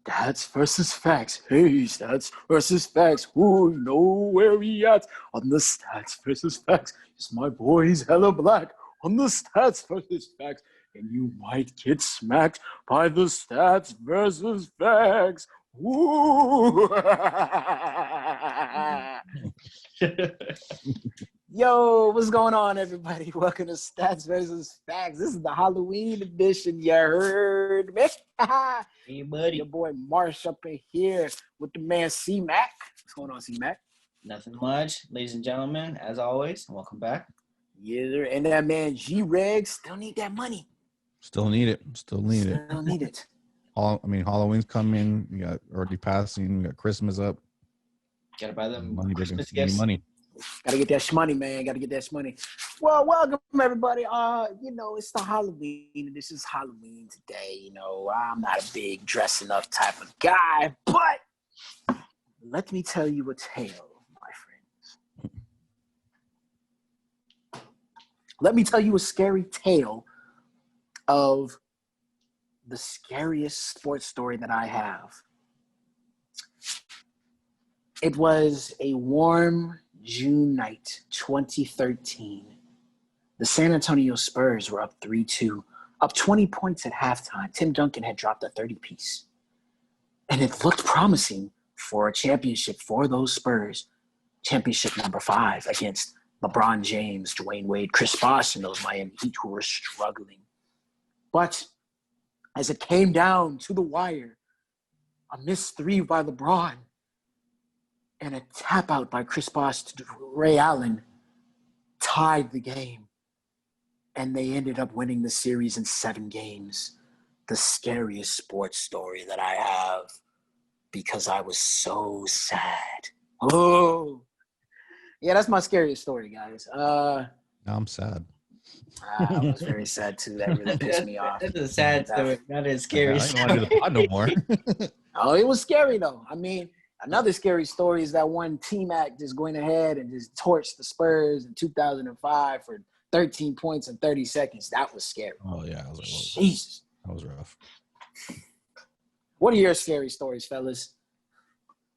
Stats versus facts. Hey, stats versus facts. Who know where we at on the stats versus facts? It's my boys hella black on the stats versus facts. And you might get smacked by the stats versus facts. Woo! Yo, what's going on, everybody? Welcome to Stats versus Facts. This is the Halloween edition. You heard me? Hey, buddy. Your boy Marsh up in here with the man C-Mac. What's going on, C-Mac? Nothing much. Ladies and gentlemen, as always, welcome back. Yeah, and that man G-Reg still need that money. Still need it. Still need it. Halloween's coming. You got already passing. You got Christmas up. Gotta buy them Money, Christmas gifts. money. Gotta get that shmoney, man. Gotta get that shmoney. Well, welcome everybody. It's the Halloween. This is Halloween today. You know, I'm not a big dressing up type of guy, but let me tell you a tale, my friends. Let me tell you a scary tale of the scariest sports story that I have. It was a warm June night, 2013. The San Antonio Spurs were up 3-2, up 20 points at halftime. Tim Duncan had dropped a 30-piece. And it looked promising for a championship for those Spurs. Championship number 5 against LeBron James, Dwayne Wade, Chris Bosh, and those Miami Heat who were struggling. But as it came down to the wire, a missed 3 by LeBron, and a tap out by Chris Bosh to Ray Allen tied the game. And they ended up winning the series in 7 games. The scariest sports story that I have, because I was so sad. Oh, yeah, that's my scariest story, guys. Now I'm sad. I was very sad too. That really pissed me off. That's a sad story, not as scary. I don't want to do the pod no more. Oh, it was scary though. I mean, another scary story is that one T-Mac just going ahead and just torched the Spurs in 2005 for 13 points in 30 seconds. That was scary. Oh, yeah. I was like, whoa. Jesus. That was rough. What are your scary stories, fellas?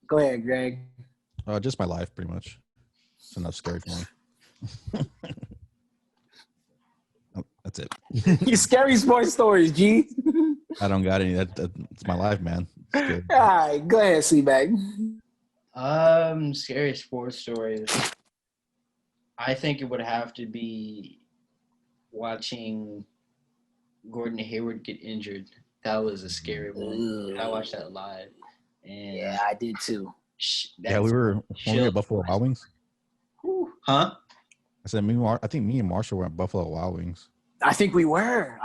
Go ahead, Greg. Just my life, pretty much. It's enough scary for me. Oh, that's it. Your scary sports stories, G. I don't got any. It's my life, man. All right, go ahead, C-Bag. Scary sports stories. I think it would have to be watching Gordon Hayward get injured. That was a scary one. I watched that live. And Yeah, I did too. Yeah, we were at Buffalo Wild Wings. Huh? I said, I think me and Marshall were at Buffalo Wild Wings. I think we were.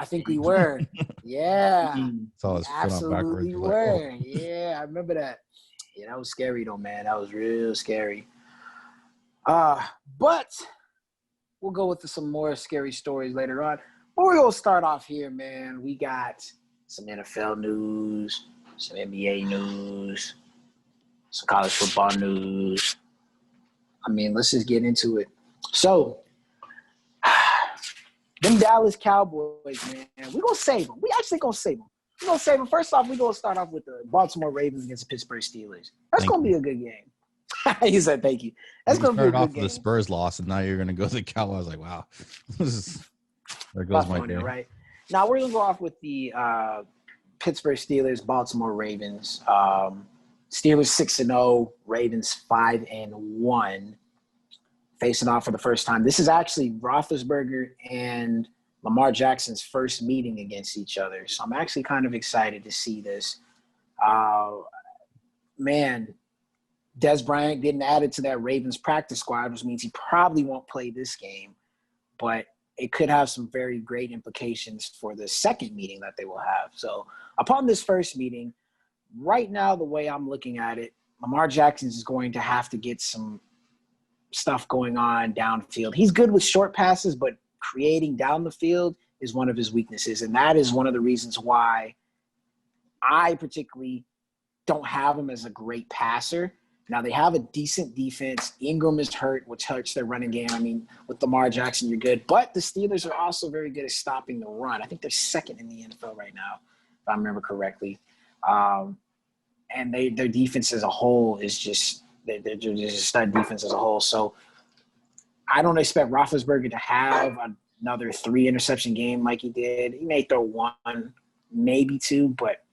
Yeah. Saw his foot on backwards. Absolutely were. Like, oh. Yeah, I remember that. Yeah, that was scary though, man. That was real scary. But we'll go with some more scary stories later on. But we're going to start off here, man. We got some NFL news, some NBA news, some college football news. I mean, let's just get into it. So, them Dallas Cowboys, man, we're going to save them. We actually going to save them. We're going to save them. First off, we're going to start off with the Baltimore Ravens against the Pittsburgh Steelers. That's going to be a good game. He said thank you. That's going to be a good off game. The Spurs loss, and now you're going to go to the Cowboys. I was like, wow. There goes my day. Right. Now, we're going to go off with the Pittsburgh Steelers, Baltimore Ravens. Steelers 6-0, Ravens 5-1. Facing off for the first time. This is actually Roethlisberger and Lamar Jackson's first meeting against each other. So I'm actually kind of excited to see this. Man, Des Bryant getting added to that Ravens practice squad, which means he probably won't play this game. But it could have some very great implications for the second meeting that they will have. So upon this first meeting, right now, the way I'm looking at it, Lamar Jackson is going to have to get some stuff going on downfield. He's good with short passes, but creating down the field is one of his weaknesses. And that is one of the reasons why I particularly don't have him as a great passer. Now, they have a decent defense. Ingram is hurt, which hurts their running game. I mean, with Lamar Jackson, you're good. But the Steelers are also very good at stopping the run. I think they're second in the NFL right now, if I remember correctly. and their defense as a whole is just they're just a stud defense as a whole. So I don't expect Roethlisberger to have another 3 interception game like he did. He may throw 1, maybe 2, but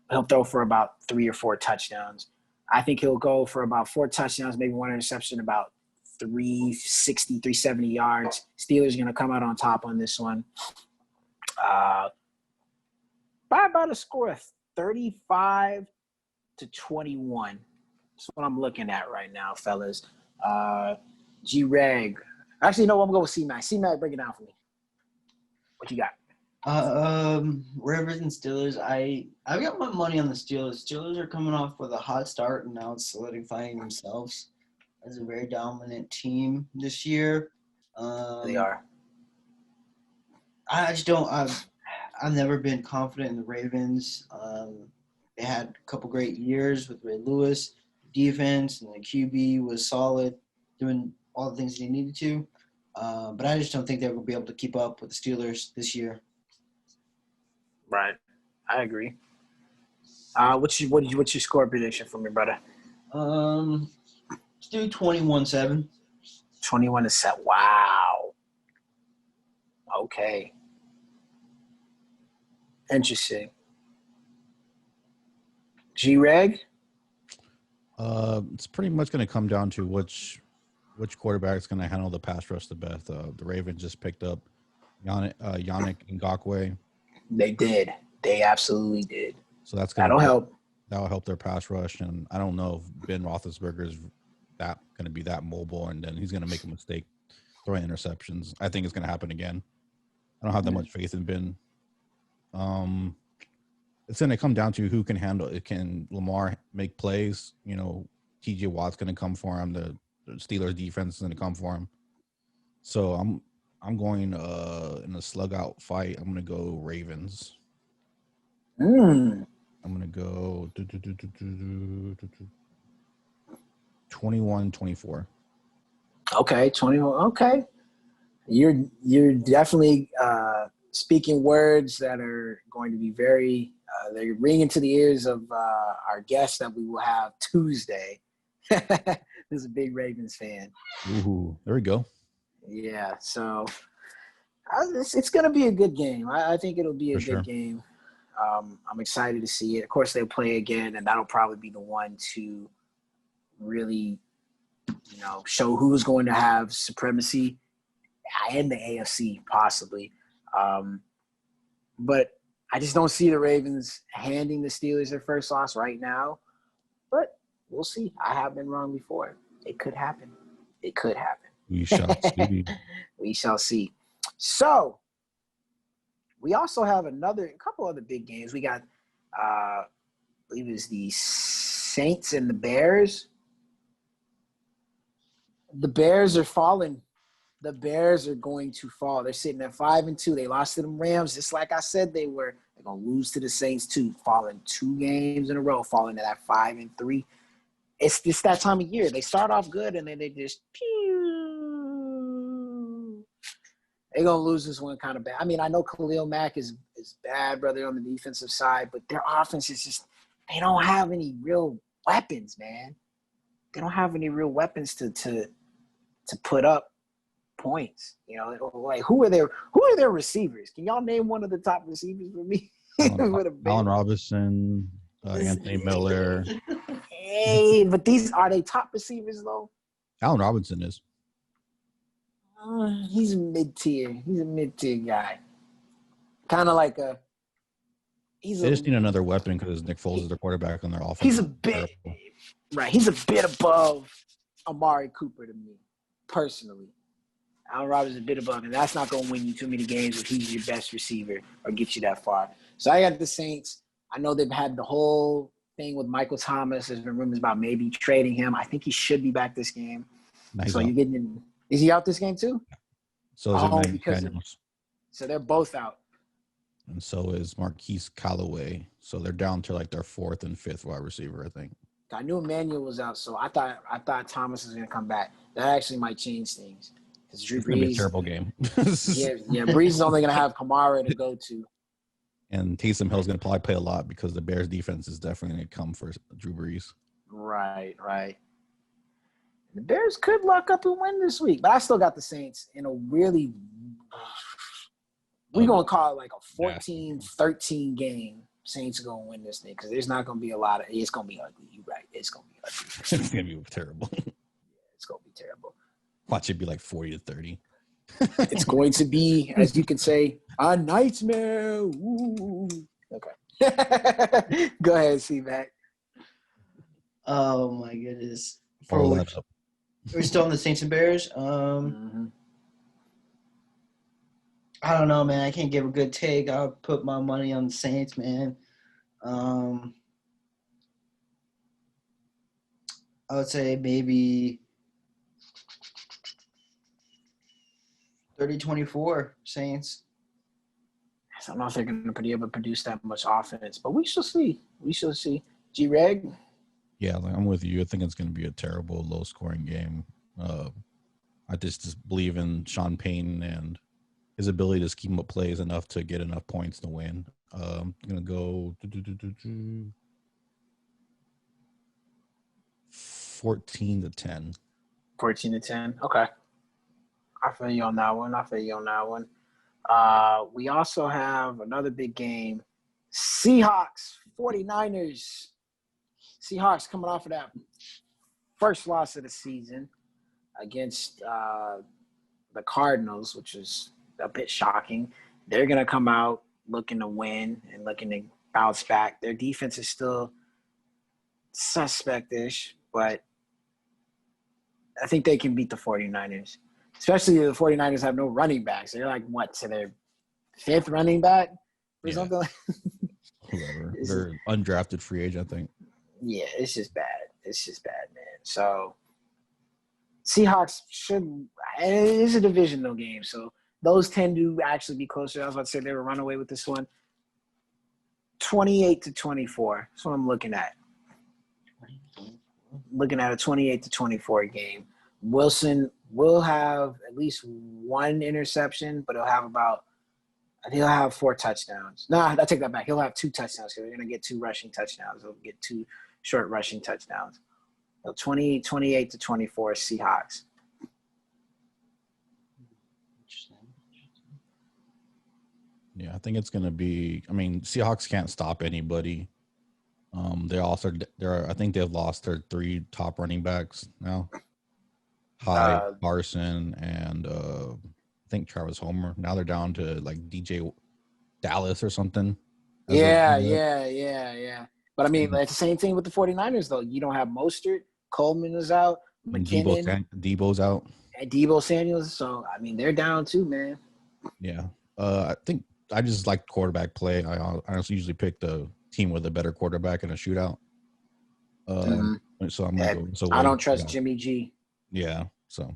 he'll throw for about 3 or 4 touchdowns. I think he'll go for about 4 touchdowns, maybe 1 interception, about 360, 370 yards. Steelers are going to come out on top on this one. By about a score of 35-21. That's what I'm looking at right now, fellas. G-Reg. Actually, no, I'm going to go with C-Mac. C-Mac, break it down for me. What you got? Rivers and Steelers. I've got my money on the Steelers. Steelers are coming off with a hot start, and now it's solidifying themselves as a very dominant team this year. They are. I just don't. I've never been confident in the Ravens. They had a couple great years with Ray Lewis. Defense and the QB was solid, doing all the things they needed to. But I just don't think they're going to be able to keep up with the Steelers this year. Right. I agree. What's your score prediction for me, brother? Let's do 21-7. 21-7. Wow. Okay. Interesting. G-Reg? It's pretty much going to come down to which quarterback is going to handle the pass rush the best. The Ravens just picked up Yannick Ngakoue. They did. They absolutely did. So that'll help. That'll help their pass rush, and I don't know if Ben Roethlisberger is that going to be that mobile, and then he's going to make a mistake throwing interceptions. I think it's going to happen again. I don't have that much faith in Ben. It's going to come down to who can handle it. Can Lamar make plays? You know, TJ Watt's going to come for him. The Steelers defense is going to come for him. So I'm going in a slug out fight. I'm going to go Ravens. I'm going to go 21-24. Okay, 21. Okay. You're definitely speaking words that are going to be very they're ringing to the ears of our guest that we will have Tuesday. Who's a big Ravens fan. Ooh, there we go. Yeah, so it's going to be a good game. I think it'll be a good game. I'm excited to see it. Of course, they'll play again, and that'll probably be the one to really, show who's going to have supremacy in the AFC, possibly. But I just don't see the Ravens handing the Steelers their first loss right now. But we'll see. I have been wrong before. It could happen. We shall see. We shall see. So we also have a couple other big games. We got, I believe it was the Saints and the Bears. The Bears are falling. The Bears are going to fall. They're sitting at 5-2. They lost to them Rams, just like I said they were. They're going to lose to the Saints too, falling 2 games in a row, falling to that 5-3. It's just that time of year. They start off good, and then they just they're going to lose this one kind of bad. I mean, I know Khalil Mack is bad, brother, on the defensive side, but their offense is just – they don't have any real weapons, man. They don't have any real weapons to put up points. Like who are their receivers? Can y'all name one of the top receivers for me? Allen Robinson, Anthony Miller. Hey, but are they top receivers though? Allen Robinson is. He's a mid-tier. He's a mid-tier guy. Kind of like a. They just need another weapon because Nick Foles is their quarterback on their offense. He's a bit right. He's a bit above Amari Cooper to me, personally. Allen Robinson's a bit above, and that's not going to win you too many games if he's your best receiver or get you that far. So I got the Saints. I know they've had the whole thing with Michael Thomas. There's been rumors about maybe trading him. I think he should be back this game. So you're getting – is he out this game too? So is Daniels. So they're both out. And so is Marquise Callaway. So they're down to like their 4th and 5th wide receiver, I think. I knew Emmanuel was out, so I thought Thomas was going to come back. That actually might change things. It's going to be a terrible game. yeah. Breeze is only going to have Kamara to go to. And Taysom Hill's going to probably play a lot because the Bears defense is definitely going to come for Drew Brees. Right. The Bears could lock up and win this week, but I still got the Saints in a really we're going to call it like a 14-13 game. Saints are going to win this thing because there's not going to be a lot of – it's going to be ugly. You're right. It's going to be ugly. It's going to be terrible. It's going to be terrible. Watch it be like 40-30. It's going to be, as you can say, a nightmare. Ooh. Okay. Go ahead, C-Mac. Oh, my goodness. Follow that up. We're still on the Saints and Bears. I don't know, man. I can't give a good take. I'll put my money on the Saints, man. I would say maybe 30-24 Saints. I don't know if they're going to be able to produce that much offense, but we shall see. G-Reg? Yeah, I'm with you. I think it's going to be a terrible, low-scoring game. I just believe in Sean Payton and his ability to scheme up plays enough to get enough points to win. I'm going to go 14-10. 14-10. Okay. I feel you on that one. We also have another big game. Seahawks, 49ers. Seahawks coming off of that first loss of the season against the Cardinals, which is a bit shocking. They're going to come out looking to win and looking to bounce back. Their defense is still suspect-ish, but I think they can beat the 49ers. Especially the 49ers have no running backs. They're like, to their fifth running back or something? Whoever. They're undrafted free agent, I think. Yeah, it's just bad. Man. So Seahawks it is a divisional game, so those tend to actually be closer. I was about to say they were run away with this one. 28-24. That's what I'm looking at. Looking at a 28-24 game. Wilson will have at least one interception, but he'll have 4 touchdowns. Nah, I take that back. He'll have 2 touchdowns because they're going to get 2 rushing touchdowns. He'll get 2 short rushing touchdowns. So 28-24 Seahawks. Yeah, I think it's going to be – I mean, Seahawks can't stop anybody. I think they've lost their 3 top running backs now. Hyde, Carson, and I think Travis Homer. Now they're down to like DJ Dallas or something. Yeah. But I mean, it's the same thing with the 49ers, though. You don't have Mostert. Coleman is out. McKinnon. Debo's out. And Debo Samuels. So, I mean, they're down too, man. Yeah. I think I just like quarterback play. I honestly usually pick the team with a better quarterback in a shootout. So I'm going to go. I don't trust Jimmy G. Yeah. So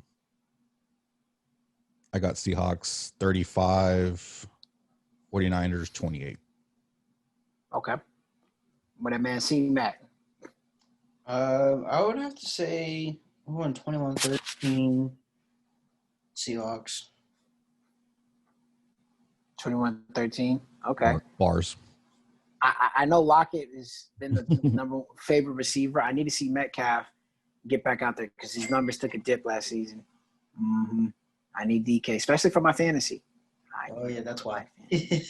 I got Seahawks 35, 49ers 28. Okay. What that man see, Matt? I would have to say 21-13 Seahawks. 21-13. Okay. Bars. I know Lockett has been the number favorite receiver. I need to see Metcalf get back out there because his numbers took a dip last season. Mm-hmm. I need DK, especially for my fantasy. That's why. It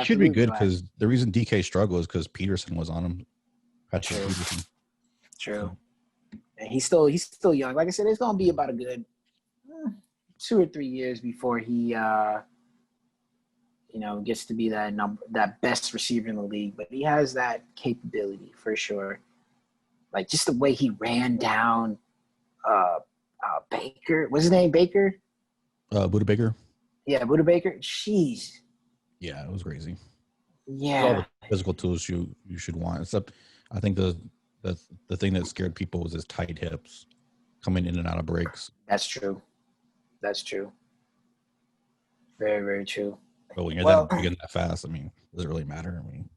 should be good because the reason DK struggled is because Peterson was on him. True. And he's still young. Like I said, it's going to be about a good 2 or 3 years before he gets to be that best receiver in the league. But he has that capability for sure. Like just the way he ran down Baker. What's his name? Baker? Buda Baker. Yeah, Buda Baker. Jeez. Yeah, it was crazy. Yeah. All the physical tools you should want. Except I think the thing that scared people was his tight hips coming in and out of breaks. That's true. Very, very true. But when you're that big and that fast, I mean, does it really matter? I mean,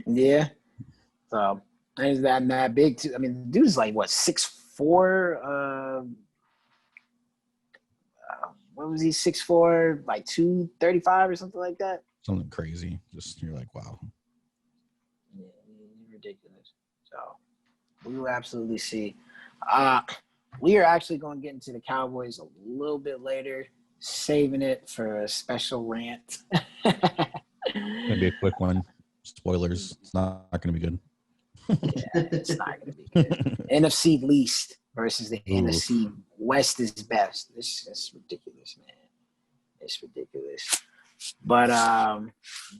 yeah. So he's that big too. I mean, the dude's like what 6'4", what was he, 6'4", like 235 or something like that? Something crazy. Just you're like, wow. Yeah, ridiculous. So we will absolutely see. We are actually going to get into the Cowboys a little bit later, saving it for a special rant. It's gonna be a quick one. Spoilers. It's not gonna be good. Yeah, it's not going to be good. NFC least versus the NFC West is best. It's ridiculous, man. It's ridiculous. But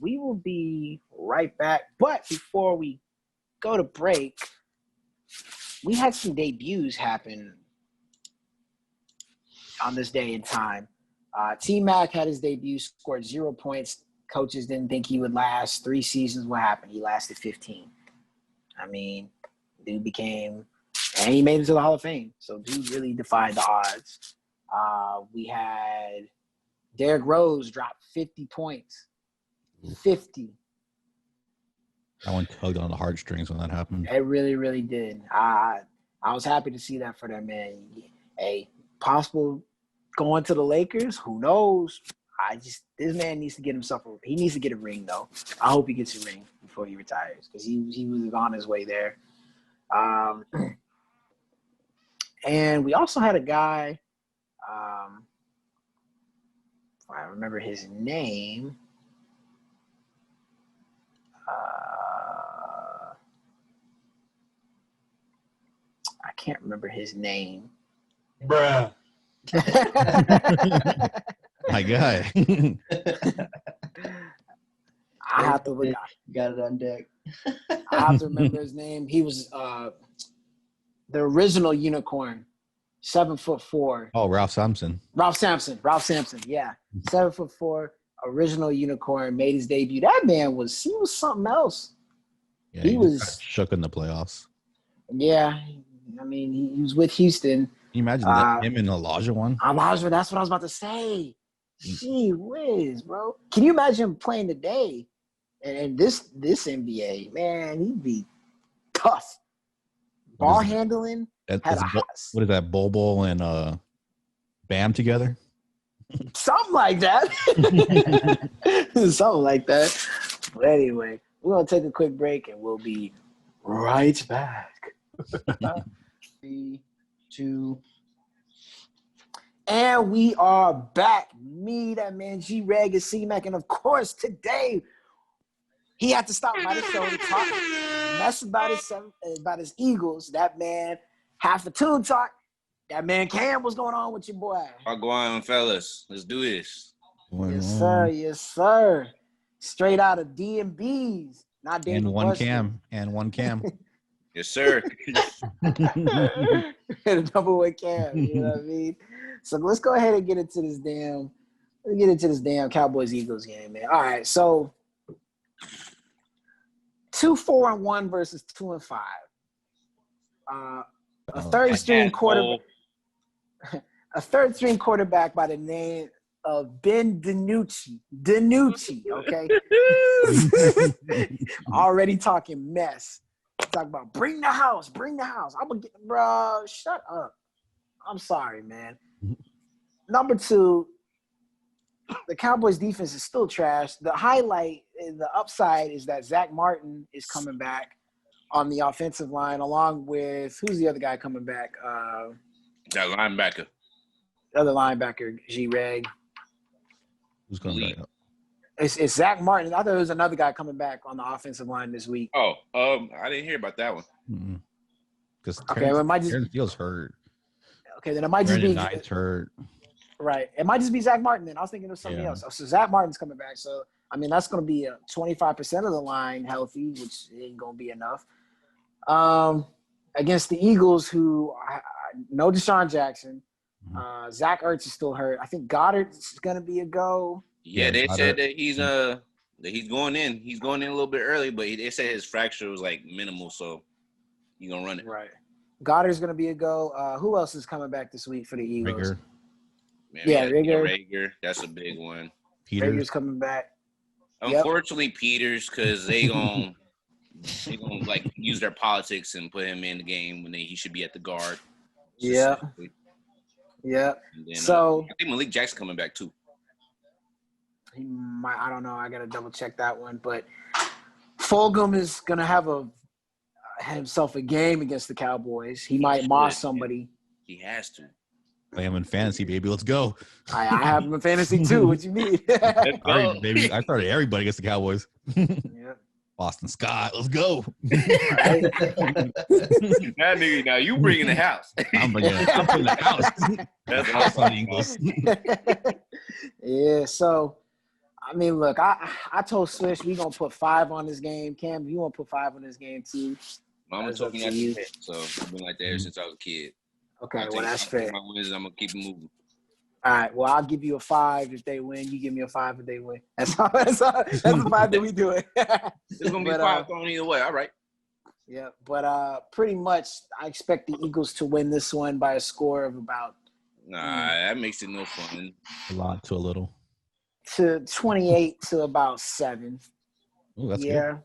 we will be right back. But before we go to break, we had some debuts happen on this day in time. T-Mac had his debut, scored 0 points. Coaches didn't think he would last 3 seasons. What happened? He lasted 15. I mean, dude became – and he made it to the Hall of Fame. So dude really defied the odds. We had Derrick Rose drop 50 points. 50. That one tugged on the heartstrings when that happened. It really, really did. I was happy to see that for that man. Hey, possible going to the Lakers? Who knows? This man needs to get himself he needs to get a ring though. I hope he gets a ring before he retires because he was on his way there. And we also had a guy. If I remember his name. I can't remember his name. Bruh. My guy. I have to look. Got it on deck. I have to remember his name. He was the original unicorn, 7'4". Oh, Ralph Sampson. Ralph Sampson. Yeah, 7'4", original unicorn, made his debut. That man he was something else. Yeah, he was got shook in the playoffs. Yeah, I mean he was with Houston. Can you imagine that him and Elijah won? Elijah, that's what I was about to say. Gee whiz, bro. Can you imagine him playing today? And this NBA, man, he'd be tough. Ball handling. What is that? Bobo and Bam together? Something like that. Something like that. But anyway, we're going to take a quick break and we'll be right back. 3, 2. And we are back. Me, that man, G-Reg, and C-Mac. And of course, today, he had to stop by the show to talk mess about his Eagles. That man, half a tune talk. That man, Cam, what's going on with your boy? I'll go on, fellas. Let's do this. Yes, sir. Yes, sir. Straight out of D&B's. Not David And one Buster. Cam. And one Cam. Yes, sir. A double with Cam. You know what I mean? So let's go ahead and get into this damn Cowboys-Eagles game, man. All right, so 2-4-1 versus 2-5. A third string quarterback by the name of Ben DiNucci. Okay? Already talking mess. Talking about bring the house. I'm gonna get, bro, shut up. I'm sorry, man. Number 2, the Cowboys defense is still trash. The highlight, the upside is that Zach Martin is coming back on the offensive line, along with who's the other guy coming back? That linebacker. The other linebacker, G-Reg. Who's going back up? It's Zach Martin. I thought there was another guy coming back on the offensive line this week. Oh, I didn't hear about that one. Because Terrence Steele's hurt. Okay, then it might just Brandon be Knight's hurt. Right. It might just be Zach Martin then. I was thinking of something else. So Zach Martin's coming back. So, I mean, that's going to be 25% of the line healthy, which ain't going to be enough. Against the Eagles, who no Deshaun Jackson. Zach Ertz is still hurt. I think Goddard's going to be a go. Yeah, they said that he's going in. He's going in a little bit early, but they said his fracture was like minimal, so he's going to run it. Right. Goddard's going to be a go. Who else is coming back this week for the Eagles? Rigger. Man, Rigger. That's a big one. Rigger's coming back. Unfortunately, Peters, because they gonna like use their politics and put him in the game when he should be at the guard. Yeah. Yeah. And then, So I think Malik Jackson coming back too. he might. I don't know. I gotta double check that one. But Fulgham is gonna have himself a game against the Cowboys. He might moss somebody. He has to. Play him in fantasy, baby. Let's go. I have him in fantasy too. What you mean? Let's go. Baby, I started everybody against the Cowboys. Yeah. Boston Scott, let's go. Right? Now, nigga, now you bringing the house. I'm putting the house. That's House awesome. on the Eagles. Yeah. So, I mean, look, I told Swish we gonna put 5 on this game. Cam, you want to put 5 on this game too? Mama That's told up me to not to you. bet, so I've been like that ever since I was a kid. Okay, well that's fair. My wins, I'm gonna keep it moving. All right. Well, I'll give you a 5 if they win. You give me a 5 if they win. That's the 5 that we do it. It's gonna be But, 5 thrown either way. All right. Yeah, but pretty much I expect the Eagles to win this one by a score of about Nah, that makes it no fun. A lot to a little. to 28 to about 7. Oh, that's Yeah.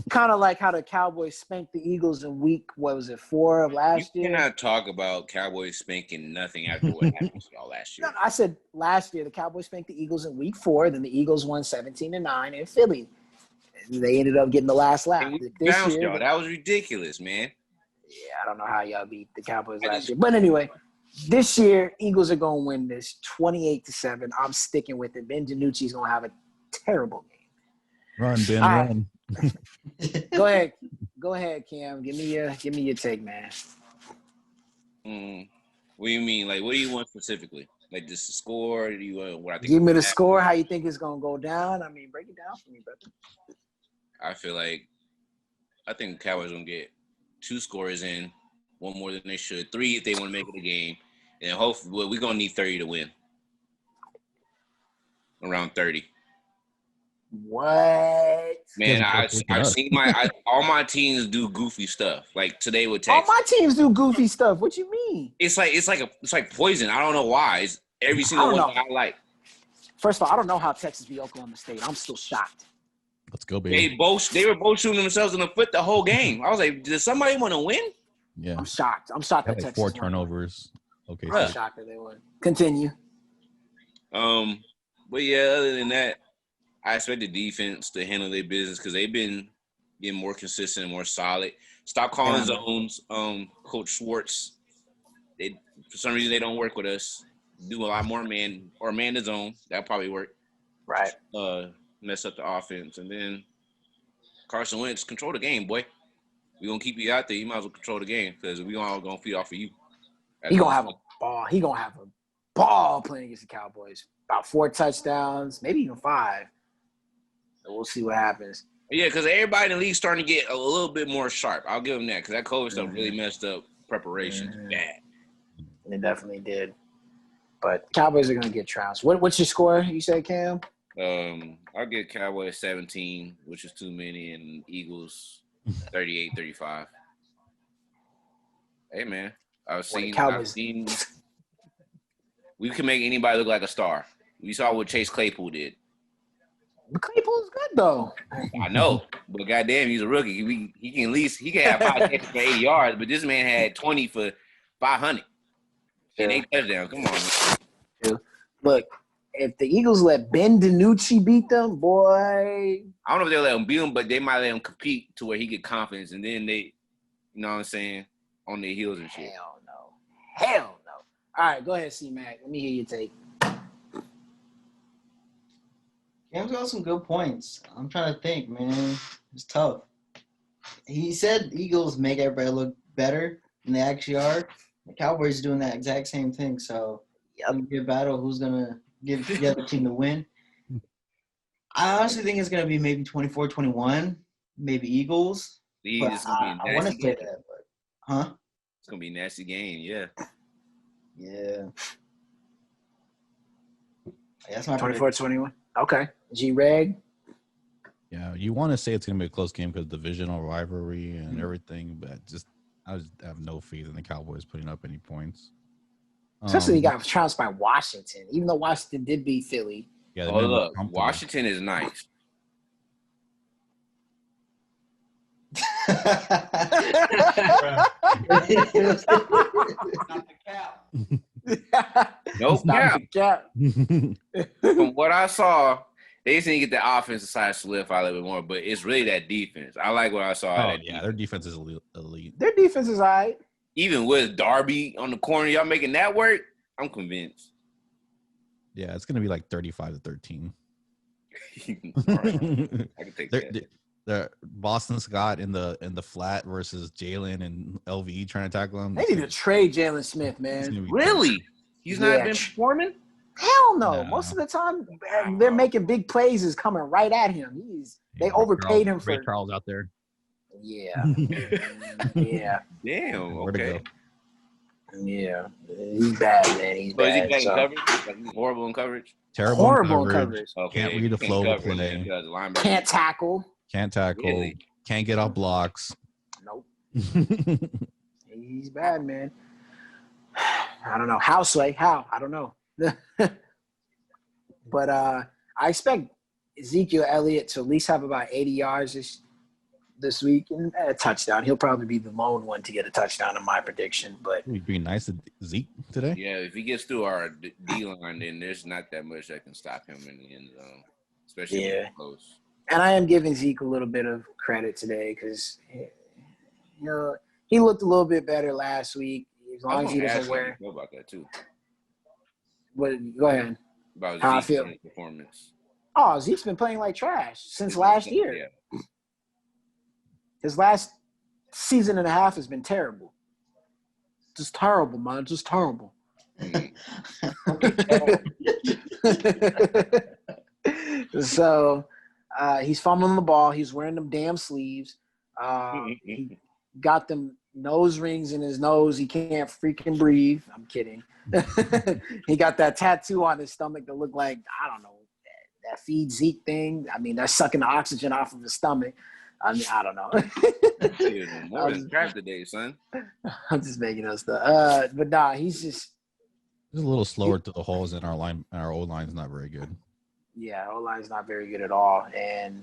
Kind of like how the Cowboys spanked the Eagles in week, 4 of last You year? cannot talk about Cowboys spanking nothing after what happened to y'all last year. No, I said last year the Cowboys spanked the Eagles in week 4. Then the Eagles won 17-9 in Philly. And they ended up getting the last lap. And we This bounced year, y'all. That was ridiculous, man. yeah, I don't know how y'all beat the Cowboys last year. But anyway, this year, Eagles are going to win this 28-7. I'm sticking with it. Ben DiNucci's going to have a terrible game. Run, Ben, All right. run. Go ahead. Go ahead, Cam. Give me your take, man. What do you mean? Like, what do you want specifically? Like, just the score? Do you want what I think? Give me the score, how you think it's going to go down. I mean, break it down for me, brother. I think the Cowboys gonna get 2 scores in, 1 more than they should, 3 if they want to make it a game, and hopefully we're gonna need 30 to win. Around 30. What? Man, Yes, I've seen all my teams do goofy stuff. Like today with All Texas, my teams do goofy stuff. What you mean? it's like poison. I don't know why. It's every single I one don't that I like. First of all, I don't know how Texas beat Oklahoma State. I'm still shocked. Let's go, baby. They were both shooting themselves in the foot the whole game. I was like, does somebody want to win? Yeah. I'm shocked. I'm shocked Had that like Texas 4 won. turnovers. Okay. I'm So shocked that they won. Continue. But yeah, other than that, I expect the defense to handle their business because they've been getting more consistent and more solid. Stop calling zones. Coach Schwartz, for some reason they don't work with us. Do a lot more man to zone. That'll probably work. Right. Mess up the offense. And then Carson Wentz, control the game, boy. We're going to keep you out there. You might as well control the game because we're all going to feed off of you. He going to have a ball. He going to have a ball playing against the Cowboys. About 4 touchdowns, maybe even 5. So we'll see what happens. Yeah, because everybody in the league's starting to get a little bit more sharp. I'll give them that because that COVID stuff really messed up preparations bad. It definitely did. But Cowboys are going to get trounced. What's your score, you said, Cam? I'll get Cowboys 17, which is too many, and Eagles 38-35. Hey, man. I've seen we can make anybody look like a star. We saw what Chase Claypool did. Claypool's good, though. I know, but goddamn, he's a rookie. He can have 5 catches for 80 yards, but this man had 20 for 500 and 8 touchdowns. Come on, man. Yeah. Look, if the Eagles let Ben DiNucci beat them, boy. I don't know if they'll let him beat him, but they might let him compete to where he get confidence, and then they, you know what I'm saying, on their heels and shit. Hell no. All right, go ahead, C-Mac. Let me hear your take. Cam's got some good points. I'm trying to think, man. It's tough. He said Eagles make everybody look better than they actually are. The Cowboys are doing that exact same thing. So, it'll be a battle. Who's going to give the other team the win? I honestly think it's going to be maybe 24-21, maybe Eagles. I want to say that, but huh? It's going to be a nasty game, yeah. Yeah. That's my 24-21. Okay. G-Reg? yeah, you want to say it's going to be a close game because divisional rivalry and everything, but I just have no faith in the Cowboys putting up any points. Especially he got trounced by Washington, even though Washington did beat Philly. Yeah, Oh, look, Washington is nice. No Stop cap. the cap. From what I saw, they just need to get the offensive side solidified a little bit more, but it's really that defense. I like what I saw. Oh That yeah, defense. their defense is elite. Their defense is all right. Even with Darby on the corner, y'all making that work? I'm convinced. Yeah, it's gonna be like 35-13. All right. I can take that. The Boston Scott in the flat versus Jalen and LV trying to tackle him. They need to trade Jalen Smith, man. Really? He's not been performing? Hell no. No. Most of the time, they're making big plays is coming right at him. They overpaid him for Charles out there. Yeah. Yeah. Damn. Where to Okay. go? Yeah. He's bad, man. He's So is he bad. bad in So. coverage? Like, he's horrible in coverage? Terrible Horrible in coverage. coverage. Okay. Can't read the flow of the play. Can't tackle. Can't tackle. Really? Can't get off blocks. Nope. He's bad, man. I don't know. How, Sway? How? I don't know. But I expect Ezekiel Elliott to at least have about 80 yards this week and a touchdown. He'll probably be the lone one to get a touchdown in my prediction. But It'd be nice to Zeke today. Yeah, if he gets through our D-line, then there's not that much that can stop him in the end zone, especially when it's close. And I am giving Zeke a little bit of credit today because, he looked a little bit better last week. As long as he doesn't wear. Know about that too. Go ahead. About How I Zeke's feel. performance. Oh, Zeke's been playing like trash since last year. Yeah. His last season and a half has been terrible. Just terrible, man. Just terrible. So he's fumbling the ball. He's wearing them damn sleeves. He got them nose rings in his nose. He can't freaking breathe. I'm kidding. He got that tattoo on his stomach that looked like, I don't know, that feed Zeke thing. I mean, that's sucking the oxygen off of his stomach. I mean, I don't know. More than draft today, son. I'm just making up stuff. But nah, he's just a little slower to the holes in our line. Our O line's not very good. Yeah, O-line's not very good at all. And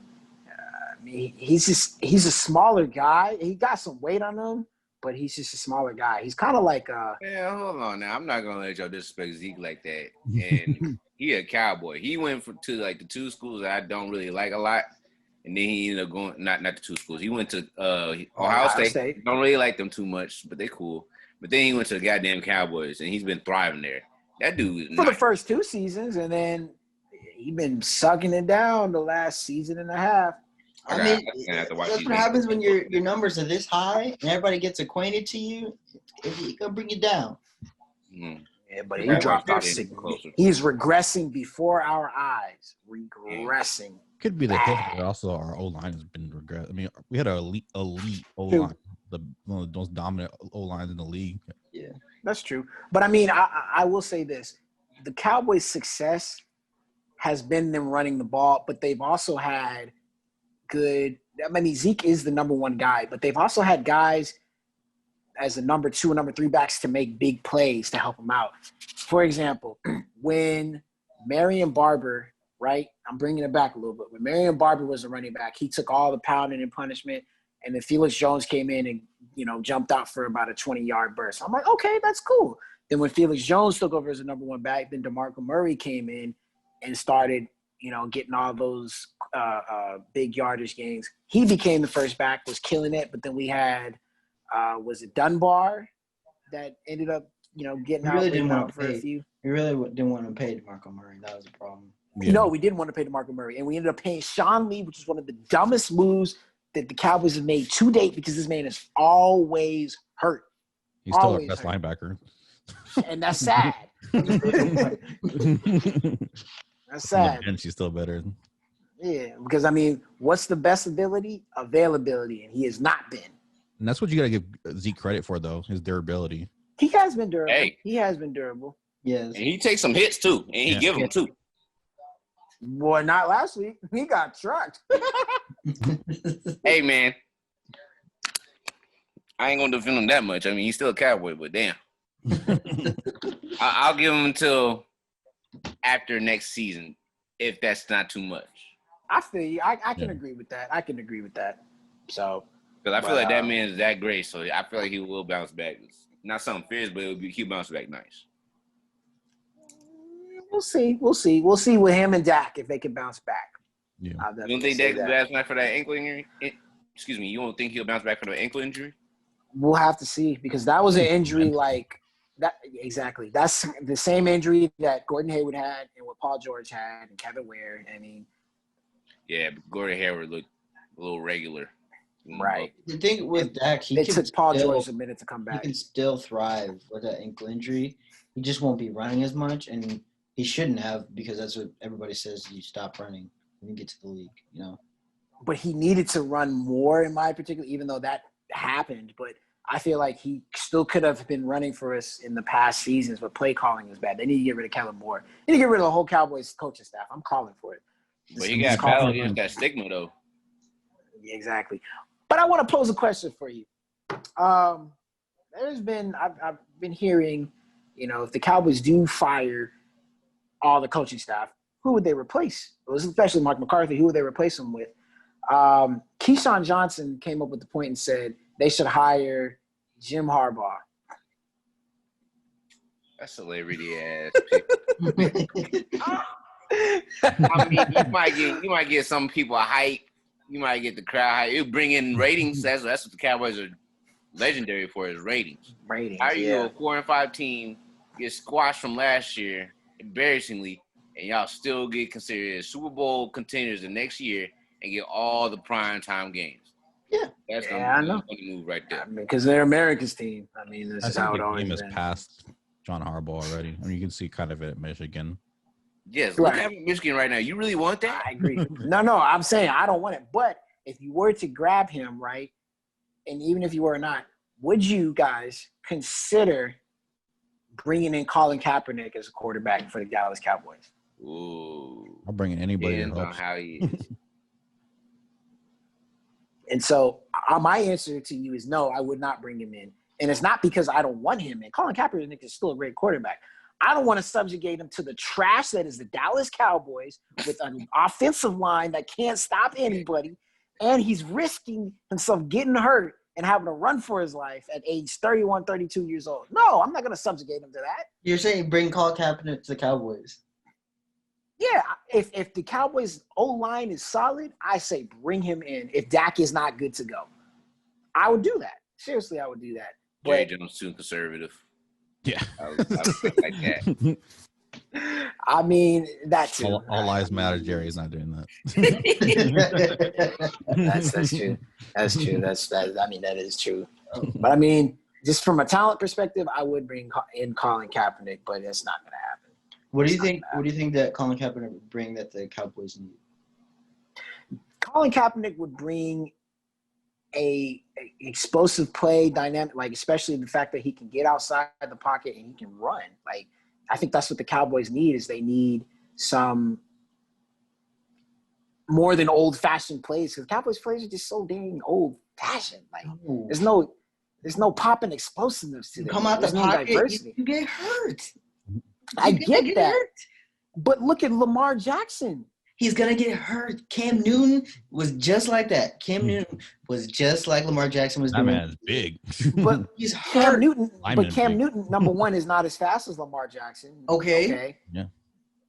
I mean, he's a smaller guy. He got some weight on him, but he's just a smaller guy. He's kind of like Yeah, hold on now. I'm not gonna let y'all disrespect Zeke like that. And he a cowboy. He went to like the two schools that I don't really like a lot. And then he ended up going not the two schools. He went to Ohio State. Don't really like them too much, but they cool. But then he went to the goddamn Cowboys, and he's been thriving there. That dude is for the first 2 seasons, and then he's been sucking it down the last season and a half. I mean, that's what happens when your numbers are this high and everybody gets acquainted to you. It can bring you down. Mm. Yeah, but he dropped off. He's regressing before our eyes. Regressing. Could be the case, but also our O line has been regress. I mean, we had an elite O line, one of the most dominant O lines in the league. Yeah, that's true. But I mean, I will say this: the Cowboys' success has been them running the ball, but they've also had good. I mean, Zeke is the number one guy, but they've also had guys as a number 2 and number 3 backs to make big plays to help them out. For example, when Marion Barber. Right? I'm bringing it back a little bit. When Marion Barber was a running back, he took all the pounding and punishment, and then Felix Jones came in and, jumped out for about a 20-yard burst. I'm like, okay, that's cool. Then when Felix Jones took over as the number 1 back, then DeMarco Murray came in and started, getting all those big yardage gains. He became the first back, was killing it, but then we had, was it Dunbar that ended up, getting out for a few? We really didn't want to pay DeMarco Murray. That was a problem. Yeah. No, we didn't want to pay DeMarco Murray, and we ended up paying Sean Lee, which is one of the dumbest moves that the Cowboys have made to date because this man is always hurt. He's still our best linebacker. And that's sad. That's sad. And she's still better. Yeah, because, I mean, what's the best ability? Availability, and he has not been. And that's what you got to give Zeke credit for, though, his durability. He has been durable. Hey. He has been durable. Yes. And he takes some hits, too, and he give them, too. Boy, not last week. He got trucked. Hey, man. I ain't going to defend him that much. I mean, he's still a Cowboy, but damn. I'll give him until after next season, if that's not too much. I feel you. I can agree with that. I can agree with that. So, because I feel like that man is that great, so I feel like he will bounce back. It's not something fierce, but he'll bounce back nice. We'll see. We'll see with him and Dak if they can bounce back. Yeah. You don't think Dak will bounce back for that ankle injury? Excuse me. You don't think he'll bounce back for the ankle injury? We'll have to see because that was an injury like that. Exactly. That's the same injury that Gordon Hayward had and what Paul George had and Kevin Ware. I mean, yeah, but Gordon Hayward looked a little regular. Right. The thing with Dak, it took Paul George a minute to come he back. can still thrive with that ankle injury. He just won't be running as much, and he shouldn't have because that's what everybody says. You stop running when you get to the league, you know. But he needed to run more in my particular, even though that happened. But I feel like he still could have been running for us in the past seasons, but play calling was bad. They need to get rid of Kellen Moore. They need to get rid of the whole Cowboys coaching staff. I'm calling for it. But he got battle against that stigma, though. Yeah, exactly. But I want to pose a question for you. I've been hearing, you know, if the Cowboys do fire all the coaching staff, who would they replace? It was especially Mark McCarthy. Who would they replace him with? Keyshawn Johnson came up with the point and said they should hire Jim Harbaugh. That's celebrity ass. I mean, you might get some people a hype. You might get the crowd hype. It'll bring in ratings. That's what the Cowboys are legendary for is ratings. How are you a 4-5 team get squashed from last year embarrassingly, and y'all still get considered as Super Bowl contenders the next year and get all the prime time games? Yeah, that's gonna be a move right there. Because they're America's team. I mean, this is how it always been. The game is past John Harbaugh already. I mean, you can see kind of it at Michigan. Yes, look at Michigan right now. You really want that? I agree. No, I'm saying I don't want it. But if you were to grab him, right, and even if you were not, would you guys consider bringing in Colin Kaepernick as a quarterback for the Dallas Cowboys? Ooh. I'll bring in anybody. Depends on how he is. And so my answer to you is no, I would not bring him in. And it's not because I don't want him in. Colin Kaepernick is still a great quarterback. I don't want to subjugate him to the trash that is the Dallas Cowboys with an offensive line that can't stop anybody. And he's risking himself getting hurt and having to run for his life at age 31, 32 years old. No, I'm not going to subjugate him to that. You're saying bring Colin Kaepernick to the Cowboys? Yeah, if the Cowboys' O-line is solid, I say bring him in if Dak is not good to go. I would do that. Seriously, I would do that. Jerry Jones too conservative. Yeah. I was like that. I mean, that too. All lives matter. Jerry's not doing that. That's true. That's true. That is true. But I mean, just from a talent perspective, I would bring in Colin Kaepernick, but that's not going to happen. What do you think? What do you think that Colin Kaepernick would bring that the Cowboys need? Colin Kaepernick would bring a explosive play dynamic, like especially the fact that he can get outside the pocket and he can run. Like I think that's what the Cowboys need is they need some more than old-fashioned plays because Cowboys plays are just so dang old-fashioned. Like there's no popping explosiveness to them. Come out the pocket, you get hurt. I get that. But look at Lamar Jackson. He's going to get hurt. Cam Newton was just like that. Cam Newton was just like Lamar Jackson was doing. That man is big. But he's hurt. Cam Newton, number one, is not as fast as Lamar Jackson. Okay. Yeah.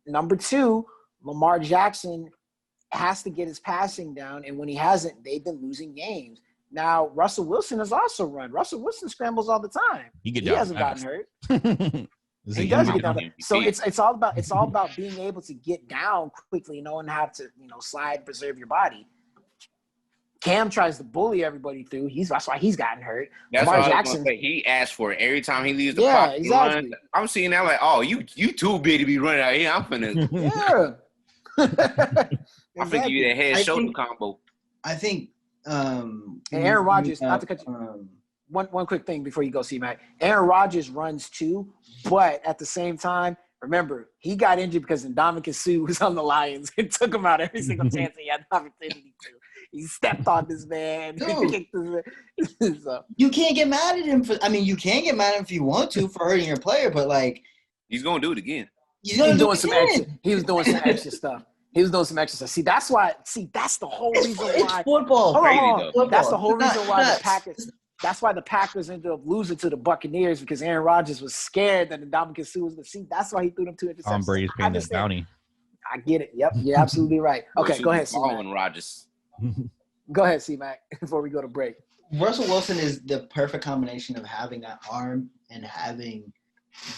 Number two, Lamar Jackson has to get his passing down, and when he hasn't, they've been losing games. Now, Russell Wilson has also run. Russell Wilson scrambles all the time. He hasn't gotten hurt. He does get down. So it's all about being able to get down quickly, knowing how to slide, preserve your body. Cam tries to bully everybody through. That's why he's gotten hurt. That's Lamar Jackson. He asks for it every time he leaves the pocket. Exactly. I'm seeing that like, oh, you too big to be running out here. I'm finna. Yeah. I'm finna give you that head shoulder combo. I think. And Aaron Rodgers. Not to cut you. One quick thing before you go, C-Mac. Aaron Rodgers runs too, but at the same time, remember, he got injured because Ndamukong Suh was on the Lions and took him out every single chance he had the opportunity to. He stepped on this man. Kicked this man. So. You can't get mad at him you can get mad at him if you want to for hurting your player, but he's going to do it again. He was doing some extra stuff. See, that's the whole reason why. It's football. Hold on. That's the whole reason why the Packers. That's why the Packers ended up losing to the Buccaneers because Aaron Rodgers was scared that the Ndamukong Suh was going to see. That's why he threw them 2 interceptions. Tom Brady's paying that bounty. I get it. Yep, you're absolutely right. Okay, go ahead, C-Mac. Rodgers. Go ahead, C-Mac, before we go to break. Russell Wilson is the perfect combination of having that arm and having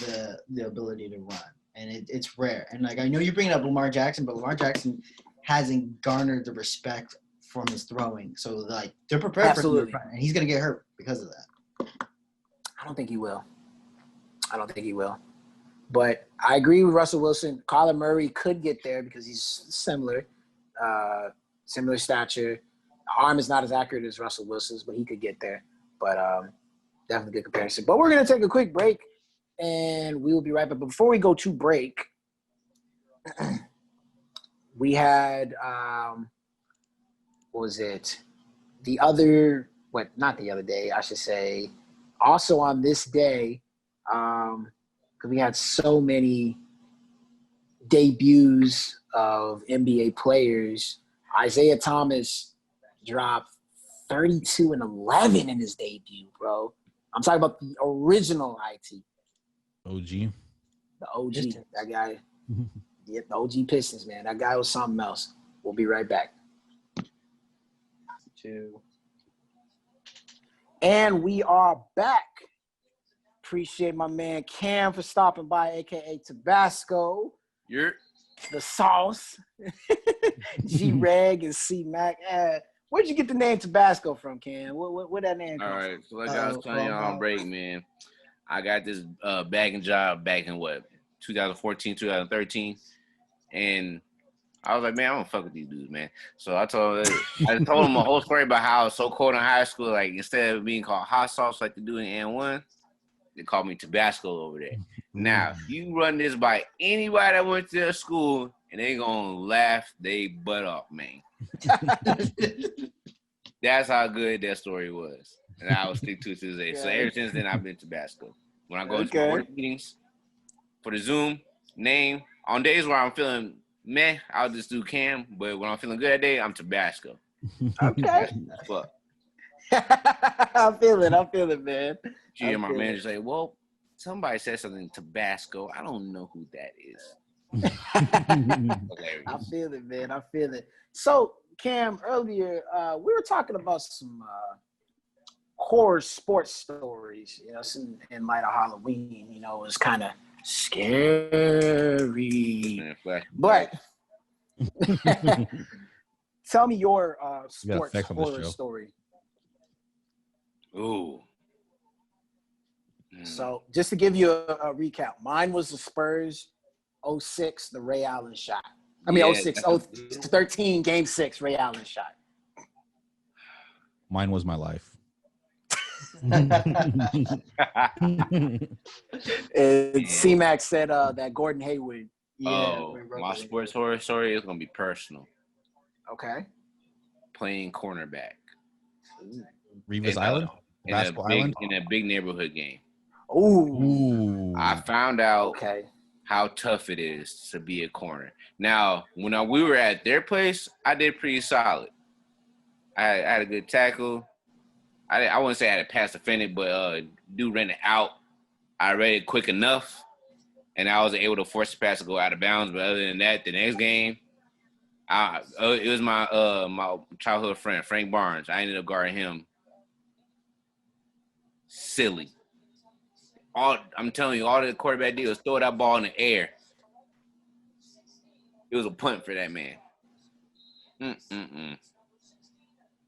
the ability to run. And it's rare. And, like, I know you're bringing up Lamar Jackson, but Lamar Jackson hasn't garnered the respect from his throwing. So, like, they're prepared for him, and he's going to get hurt because of that. I don't think he will. But I agree with Russell Wilson. Kyler Murray could get there because he's similar stature. Arm is not as accurate as Russell Wilson's, but he could get there. But definitely good comparison. But we're going to take a quick break, and we will be right back. But before we go to break, we had what was it? Not the other day, I should say. Also on this day, because we had so many debuts of NBA players. Isaiah Thomas dropped 32 and 11 in his debut, bro. I'm talking about the original IT. OG. The OG. That guy. Yep, the OG Pistons, man. That guy was something else. We'll be right back. And we are back. Appreciate my man Cam for stopping by, a.k.a. Tabasco. You're the sauce. G-Reg and C-Mac. Where'd you get the name Tabasco from, Cam? Where that name come from? All right, so like I was telling y'all on break, man, I got this bagging job back in 2014, 2013, and I was like, man, I'm gonna fuck with these dudes, man. So I told them a whole story about how I was so cold in high school. Like, instead of being called hot sauce like they do in N1, they called me Tabasco over there. Now, you run this by anybody that went to their school, and they gonna laugh they butt off, man. That's how good that story was, and I will stick to it to this day. Yeah. So ever since then, I've been Tabasco. When I go into my work meetings for the Zoom name, on days where I'm feeling meh, I'll just do Cam. But when I'm feeling good that day, I'm Tabasco. Okay. Fuck. I feel it, man. Gee, my manager say, well, somebody said something Tabasco. I don't know who that is. I feel it, man. I feel it. So, Cam, earlier, we were talking about some horror sports stories, in light of Halloween. It was kind of scary. But tell me your sports horror story. Ooh. So, just to give you a recap, mine was the Spurs 06, the Ray Allen shot. 13, Game 6, Ray Allen shot. Mine was my life. C-Mac said that Gordon Hayward. My sports horror story is going to be personal. Okay. Playing cornerback. Revis Island? Basketball Island? In a big neighborhood game. Ooh. I found out how tough it is to be a corner. Now, when we were at their place, I did pretty solid. I had a good tackle. I wouldn't say I had a pass defended, but dude ran it out. I read it quick enough, and I was able to force the pass to go out of bounds. But other than that, the next game, it was my childhood friend, Frank Barnes. I ended up guarding him. Silly. I'm telling you, all the quarterback did was throw that ball in the air. It was a punt for that man.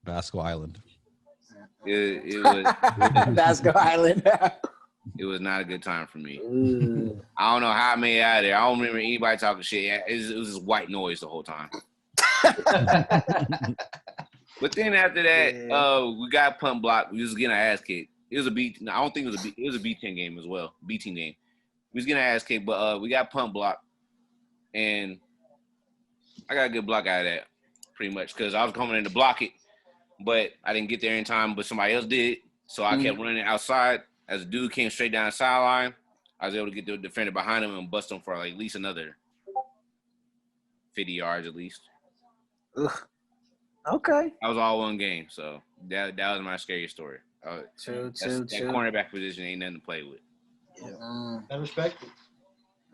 Basco Island. It was Basco Island. It was not a good time for me. I don't know how I made it out of there. I don't remember anybody talking shit. It was just white noise the whole time. But then after that, we got punt blocked. We was getting our ass kicked. It was a B. I don't think it was a B. It was a B-10 game as well. B-team game. We was getting our ass kicked, but we got punt blocked, and I got a good block out of that, pretty much, because I was coming in to block it, but I didn't get there in time. But somebody else did, so I kept running outside. As the dude came straight down the sideline, I was able to get the defender behind him and bust him for like at least another 50 yards at least. Ugh. Okay. That was all one game, so that was my scary story. True. That cornerback position ain't nothing to play with. I respect it.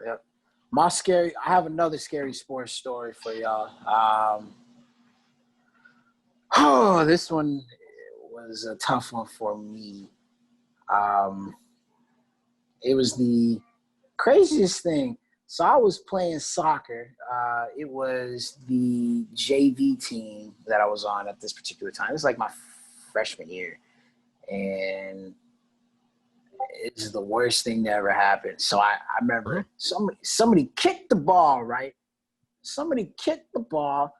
Yep. I have another scary sports story for y'all. This one was a tough one for me. It was the craziest thing. So I was playing soccer. It was the JV team that I was on at this particular time. It was like my freshman year. And it's the worst thing that ever happened. So I remember somebody kicked the ball, right? Somebody kicked the ball.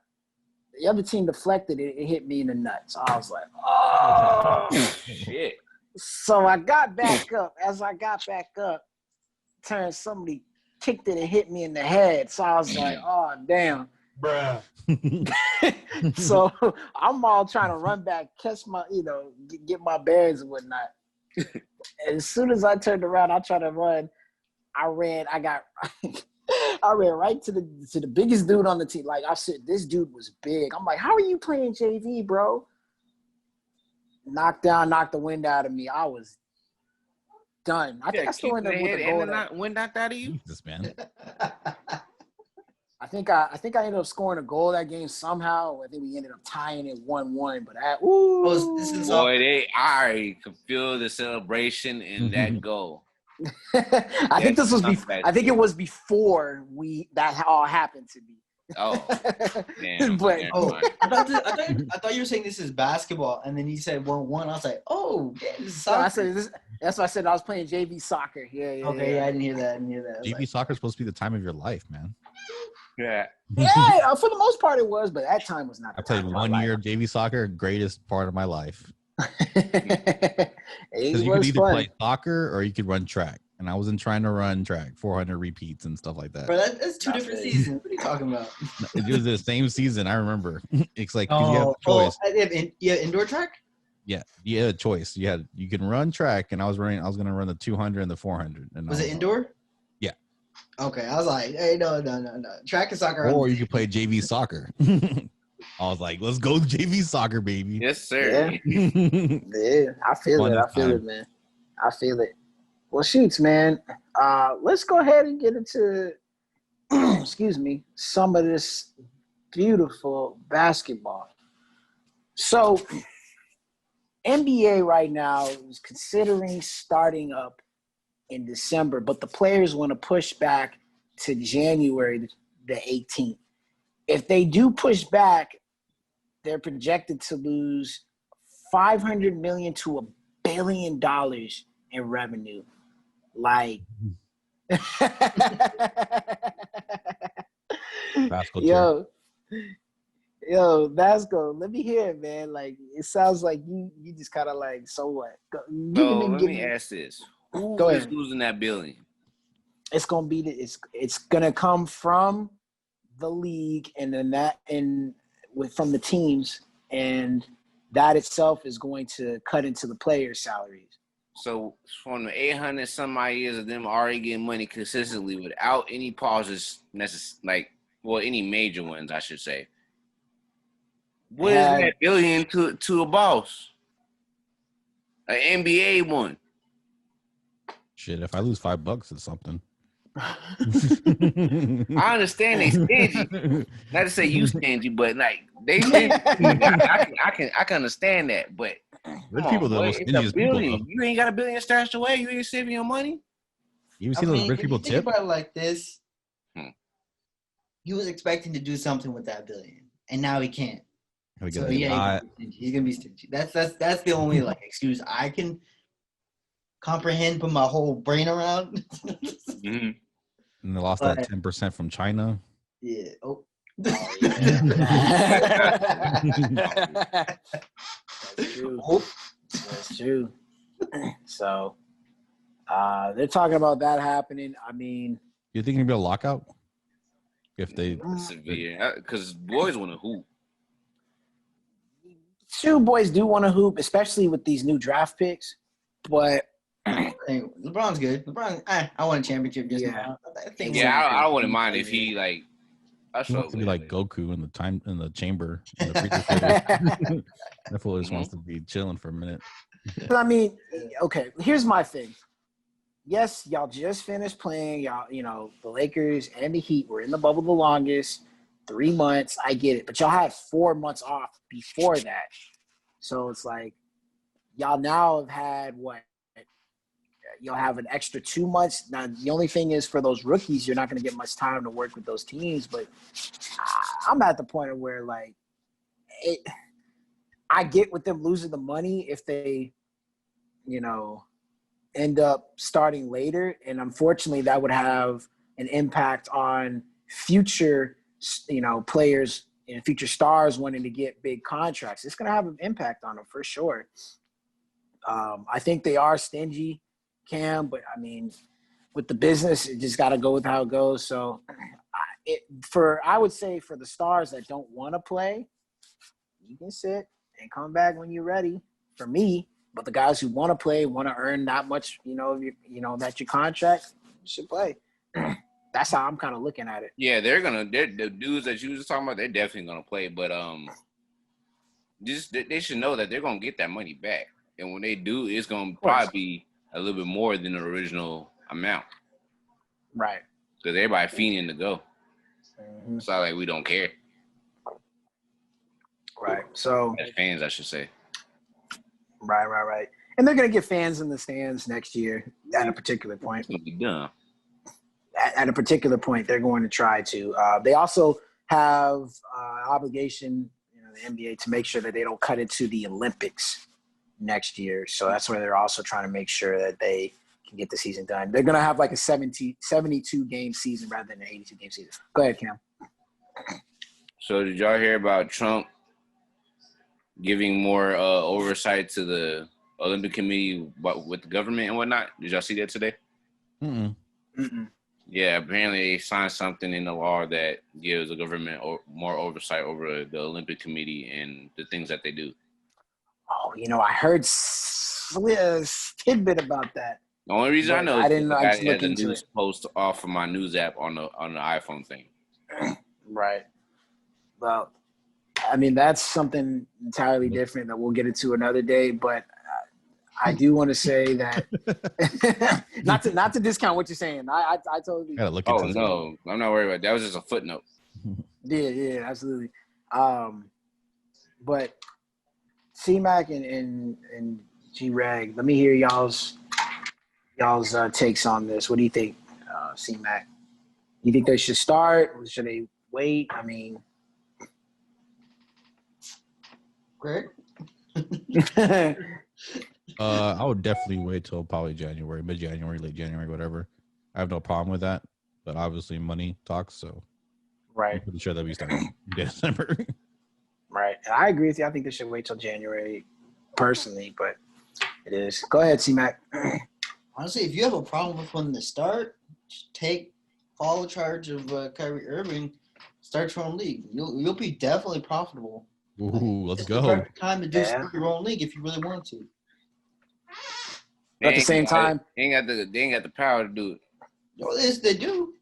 The other team deflected it. It hit me in the nuts. I was like, oh, shit. So I got back up. As I got back up, somebody kicked it and hit me in the head. So I was like, oh, damn. Bruh. So I'm all trying to run back, catch my, get my bearings and whatnot. As soon as I turned around, I tried to run. I ran right to the biggest dude on the team. Like I said, this dude was big. I'm like, how are you playing JV, bro? Knocked the wind out of me. I was done. I think I still ended up with a goal. Wind knocked out of you? Jesus, man. I think I ended up scoring a goal that game somehow. I think we ended up tying it 1-1. But I already could feel the celebration in that goal. I think it was before that all happened to me. Oh, damn. But, I thought you were saying this is basketball, and then you said 1-1. I was like, oh, yeah, this is soccer. That's why I said I was playing JV soccer. Yeah. Okay, yeah, I didn't hear that. JV soccer is supposed to be the time of your life, man. Yeah. Yeah, for the most part it was, but that time was not. I played 1 year of JV soccer, greatest part of my life. Because you could either play soccer or you could run track. And I wasn't trying to run track, 400 repeats and stuff like that. Bro, that's two different seasons. What are you talking about? It was the same season, I remember. It's like, you have a choice. You have indoor track? Yeah, you had a choice. You can run track, and I was going to run the 200 and the 400. And was it indoor? Yeah. Okay, I was like, hey, no. Track and soccer. Or you could play JV soccer. I was like, let's go JV soccer, baby. Yes, sir. Yeah, I feel it. I feel it, man. I feel it. Well, shoots, man. Let's go ahead and get into, some of this beautiful basketball. So, NBA right now is considering starting up in December, but the players want to push back to January the 18th. If they do push back, they're projected to lose $500 million to $1 billion in revenue. Like, yo, Vasco, let me hear it, man. Like, it sounds like you just kind of like, so what? Let me ask this: Who is losing that $1 billion? It's gonna be it's gonna come from the league, and then from the teams, and that itself is going to cut into the players' salaries. So from the 800 some odd years of them already getting money consistently without any pauses, any major ones, I should say. What is that $1 billion to a boss? An NBA one. Shit, if I lose $5, it's something. I understand they stingy. Not to say you stingy, but like they stingy. I can understand that, but rich people though, it's $1 billion. You ain't got $1 billion stashed away. You ain't saving your money. You see those rich people tip? Think about it like this. He was expecting to do something with that $1 billion, and now he can't. So yeah, he's gonna be stingy. That's the only excuse I can comprehend, put my whole brain around. Mm-hmm. And they lost that 10% from China. Yeah. Oh. That's true. That's true. So they're talking about that happening. I mean, you think it'd be a lockout if they severe? Because boys want to hoop. Two boys do want to hoop, especially with these new draft picks. But LeBron's good. I won a championship just now. I wouldn't mind if he I wants to be like Goku in the chamber. In the that fool just wants to be chilling for a minute. But I mean, okay, here's my thing. Yes, y'all just finished playing. Y'all, the Lakers and the Heat were in the bubble the longest, 3 months. I get it. But y'all had 4 months off before that. So it's like y'all now have had what? You'll have an extra 2 months. Now, the only thing is for those rookies, you're not going to get much time to work with those teams. But I'm at the point of where, like, I get with them losing the money if they, end up starting later. And unfortunately, that would have an impact on future, players and future stars wanting to get big contracts. It's going to have an impact on them for sure. I think they are stingy, Cam, but I mean, with the business, it just got to go with how it goes. So I would say for the stars that don't want to play, you can sit and come back when you're ready. For me, but the guys who want to play, want to earn that much, that's your contract, you should play. That's how I'm kind of looking at it. Yeah, they're the dudes that you was talking about, they're definitely gonna play, but they should know that they're gonna get that money back, and when they do, it's gonna probably be a little bit more than the original amount, right? Because everybody fiending to go. Mm-hmm. It's not like we don't care, right? So as fans, I should say. Right. And they're going to get fans in the stands next year at a particular point. It's going to be done. At a particular point, they're going to try to. They also have obligation, the NBA, to make sure that they don't cut into the Olympics next year. So that's where they're also trying to make sure that they can get the season done. They're going to have like a 72-game season rather than an 82-game season. Go ahead, Cam. So did y'all hear about Trump giving more oversight to the Olympic Committee with the government and whatnot? Did y'all see that today? Mm-mm. Yeah, apparently they signed something in the law that gives the government more oversight over the Olympic Committee and the things that they do. Oh, I heard a tidbit about that. The only reason I know is I didn't know. I just had looked the into news it. post off of my news app on the iPhone thing. Right. Well, I mean, that's something entirely different that we'll get into another day. But I do want to say that not to discount what you're saying. I totally gotta look Oh into no, I'm not worried about that. That was just a footnote. Yeah, absolutely. But C-Mac and G-Rag, let me hear y'all's takes on this. What do you think, C-Mac? You think they should start? Or should they wait? I mean, Greg? I would definitely wait till probably January, mid-January, late January, whatever. I have no problem with that, but obviously money talks, so right. I'm pretty sure that we start in December. Right. And I agree with you. I think they should wait till January personally, but it is. Go ahead, C-Mac. Honestly, if you have a problem with when to start, just follow charge of Kyrie Irving, start your own league. You'll be definitely profitable. Ooh, let's It's go. the perfect time to do start your own league if you really want to. But at the same time, they ain't got the power to do it. No, they do.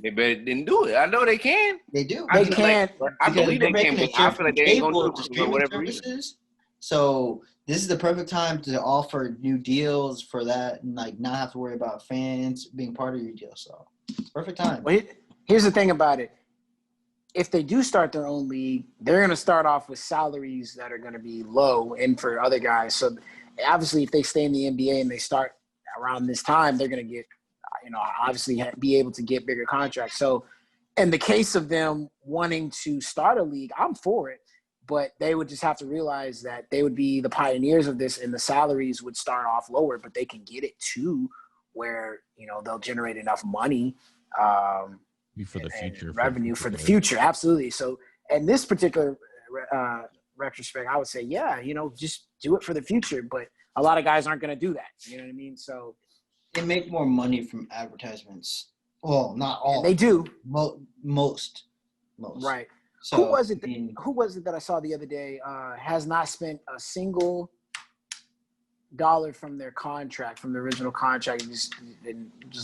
They better didn't do it. I know they can. They do. They can. I believe they can, but I feel like they ain't gonna do it for streaming whatever reason. services. So this is the perfect time to offer new deals for that, and like not have to worry about fans being part of your deal. So it's perfect time. Well, here's the thing about it. If they do start their own league, they're going to start off with salaries that are going to be low, and for other guys. So obviously, if they stay in the NBA and they start around this time, they're going to get, obviously be able to get bigger contracts. So in the case of them wanting to start a league, I'm for it. But they would just have to realize that they would be the pioneers of this, and the salaries would start off lower, but they can get it to where, they'll generate enough money for the future. Revenue for the future. Absolutely. So in this particular retrospect, I would say, just do it for the future. But a lot of guys aren't going to do that. You know what I mean? So they make more money from advertisements. Well, not all. They do. Most. Right. So, who was it that I saw the other day has not spent a single dollar from their contract, from the original contract, just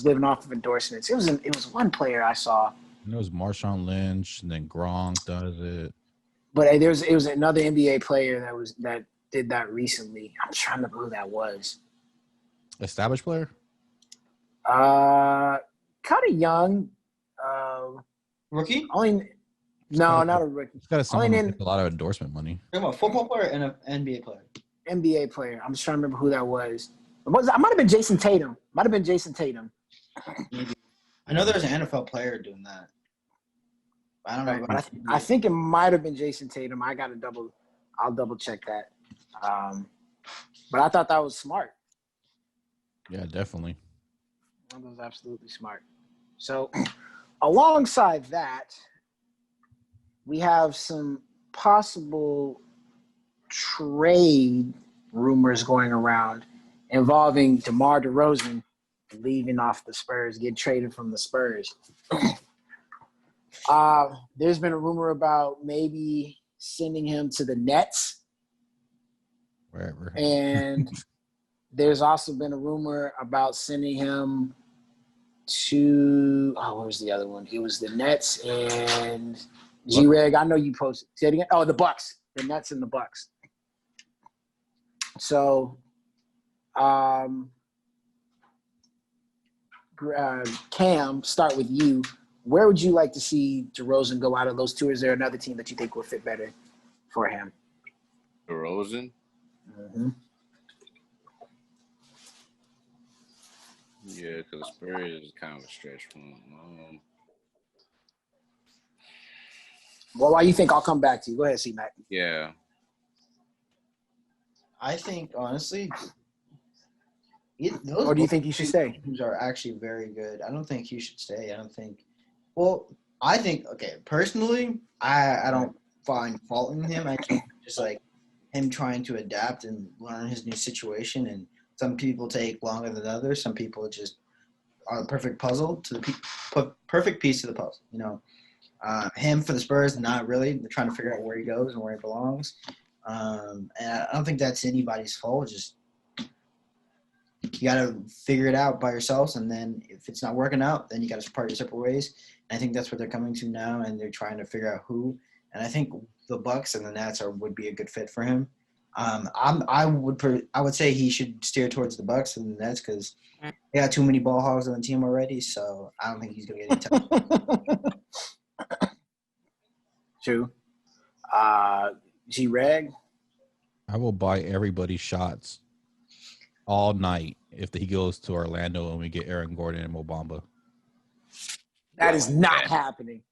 living off of endorsements? It was one player I saw. And it was Marshawn Lynch, and then Gronk does it. But it was another NBA player that did that recently. I'm trying to remember who that was. Established player? Kind of young. Rookie? No, not a rookie. It's got to someone Only who in gets a lot of endorsement money. Talking about football player and an NBA player. NBA player. I'm just trying to remember who that was. I might have been Jason Tatum. Might have been Jason Tatum. Maybe. I know there's an NFL player doing that. I don't know. Right, but I think it might have been Jason Tatum. I'll double check that. But I thought that was smart. Yeah, definitely. That was absolutely smart. So, alongside that, we have some possible trade rumors going around involving DeMar DeRozan leaving off the Spurs, getting traded from the Spurs. There's been a rumor about maybe sending him to the Nets. Wherever. And there's also been a rumor about sending him to what was the other one? It was the Nets and G-Reg. I know you posted. Say it again. Oh, the Bucks. The Nets and the Bucks. So, Cam, start with you. Where would you like to see DeRozan go out of those two? Is there another team that you think would fit better for him? DeRozan? Mm-hmm. Yeah, because Spurs is kind of a stretch for him. Well, why you think I'll come back to you? Go ahead, C-Mac. Yeah. I think, honestly, Or do you think he should stay? Teams are actually very good. I don't think he should stay. I think, okay, personally, I don't find fault in him. I think just like him trying to adapt and learn his new situation. And some people take longer than others. Some people just are the perfect puzzle to the perfect piece to the puzzle. You know, him for the Spurs, not really. They're trying to figure out where he goes and where he belongs. And I don't think that's anybody's fault. Just you got to figure it out by yourselves, and then if it's not working out, then you got to part your separate ways. And I think that's what they're coming to now, and they're trying to figure out who. And I think the Bucks and the Nets would be a good fit for him. I would say he should steer towards the Bucks and the Nets because they got too many ball hogs on the team already. So I don't think he's gonna get any time. True. G-Reg. I will buy everybody shots all night if he goes to Orlando and we get Aaron Gordon and Mo Bamba. That is not happening.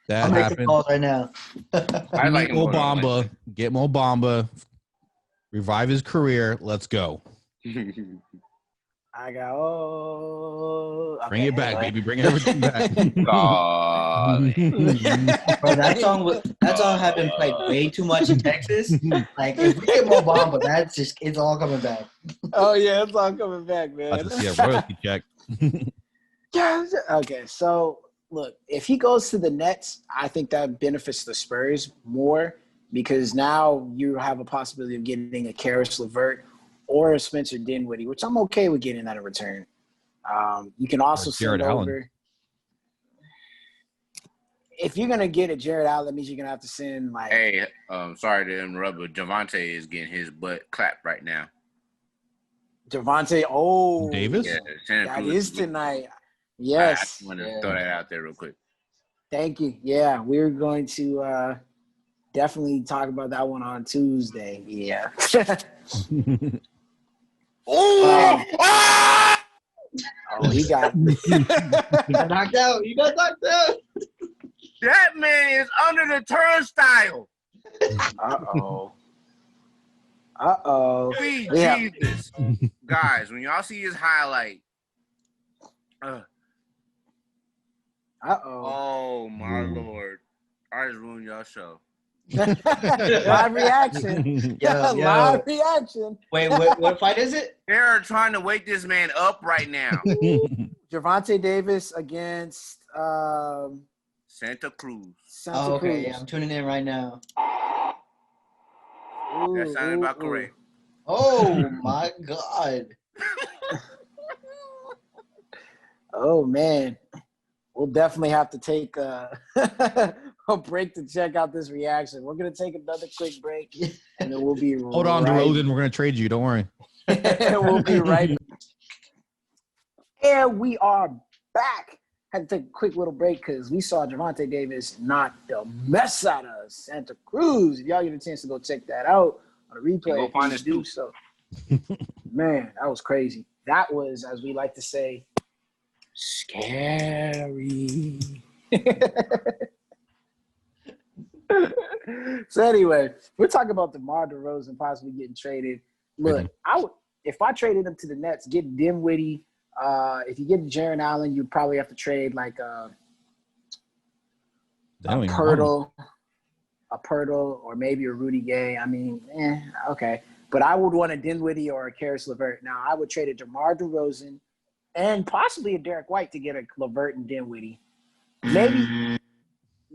That I'm making happened. calls right now. I like him Mo going on Bamba. Get Mo Bamba. Revive his career. Let's go. I got okay, Bring it back, baby. Bring everything back. Bro, that song had been played way too much in Texas. Like if we get Mo Bamba, it's all coming back. Oh yeah, it's all coming back, man. About to see a royalty check. Yeah. Okay, so look, if he goes to the Nets, I think that benefits the Spurs more because now you have a possibility of getting a Karis LeVert or a Spencer Dinwiddie, which I'm okay with getting that in return. You can also send Jared over. Allen. If you're gonna get a Jared Allen, that means you're gonna have to send like. Hey, sorry to interrupt, but Javante is getting his butt clapped right now. Javante. Oh, Davis? Yeah, Santa that Cruz is tonight. Yes. I just wanted to throw that out there real quick. Thank you. Yeah, we're going to definitely talk about that one on Tuesday. Yeah. Oh, he got knocked out. You got knocked out. That man is under the turnstile. Sweet Yeah. Jesus. Guys, when y'all see his highlight, oh my Lord. I just ruined y'all show. Live reaction. Live reaction. Wait, what fight is it? They're trying to wake this man up right now. Javante Davis against Santa Cruz. Santa Cruz. Okay, I'm tuning in right now. That sounded about correct. Oh my God. Oh man. We'll definitely have to take a break to check out this reaction. We're gonna take another quick break, and then we'll be Hold on, DeRozan. We're gonna trade you. Don't worry. We'll be right. And we are back. Had to take a quick little break because we saw Javonte Davis knock the mess out of Santa Cruz. If y'all get a chance to go check that out on a replay, Go find please us do too. so. Man, that was crazy. That was, as we like to say, scary. So anyway, we're talking about DeMar DeRozan possibly getting traded. Look, if I traded him to the Nets, get Dinwiddie. If you get Jaren Allen, you probably have to trade like a Pirtle, or maybe a Rudy Gay. I mean, okay. But I would want a Dinwiddie or a Karis LeVert. Now, I would trade a DeMar DeRozan and possibly a Derek White to get a LeVert and Dinwiddie.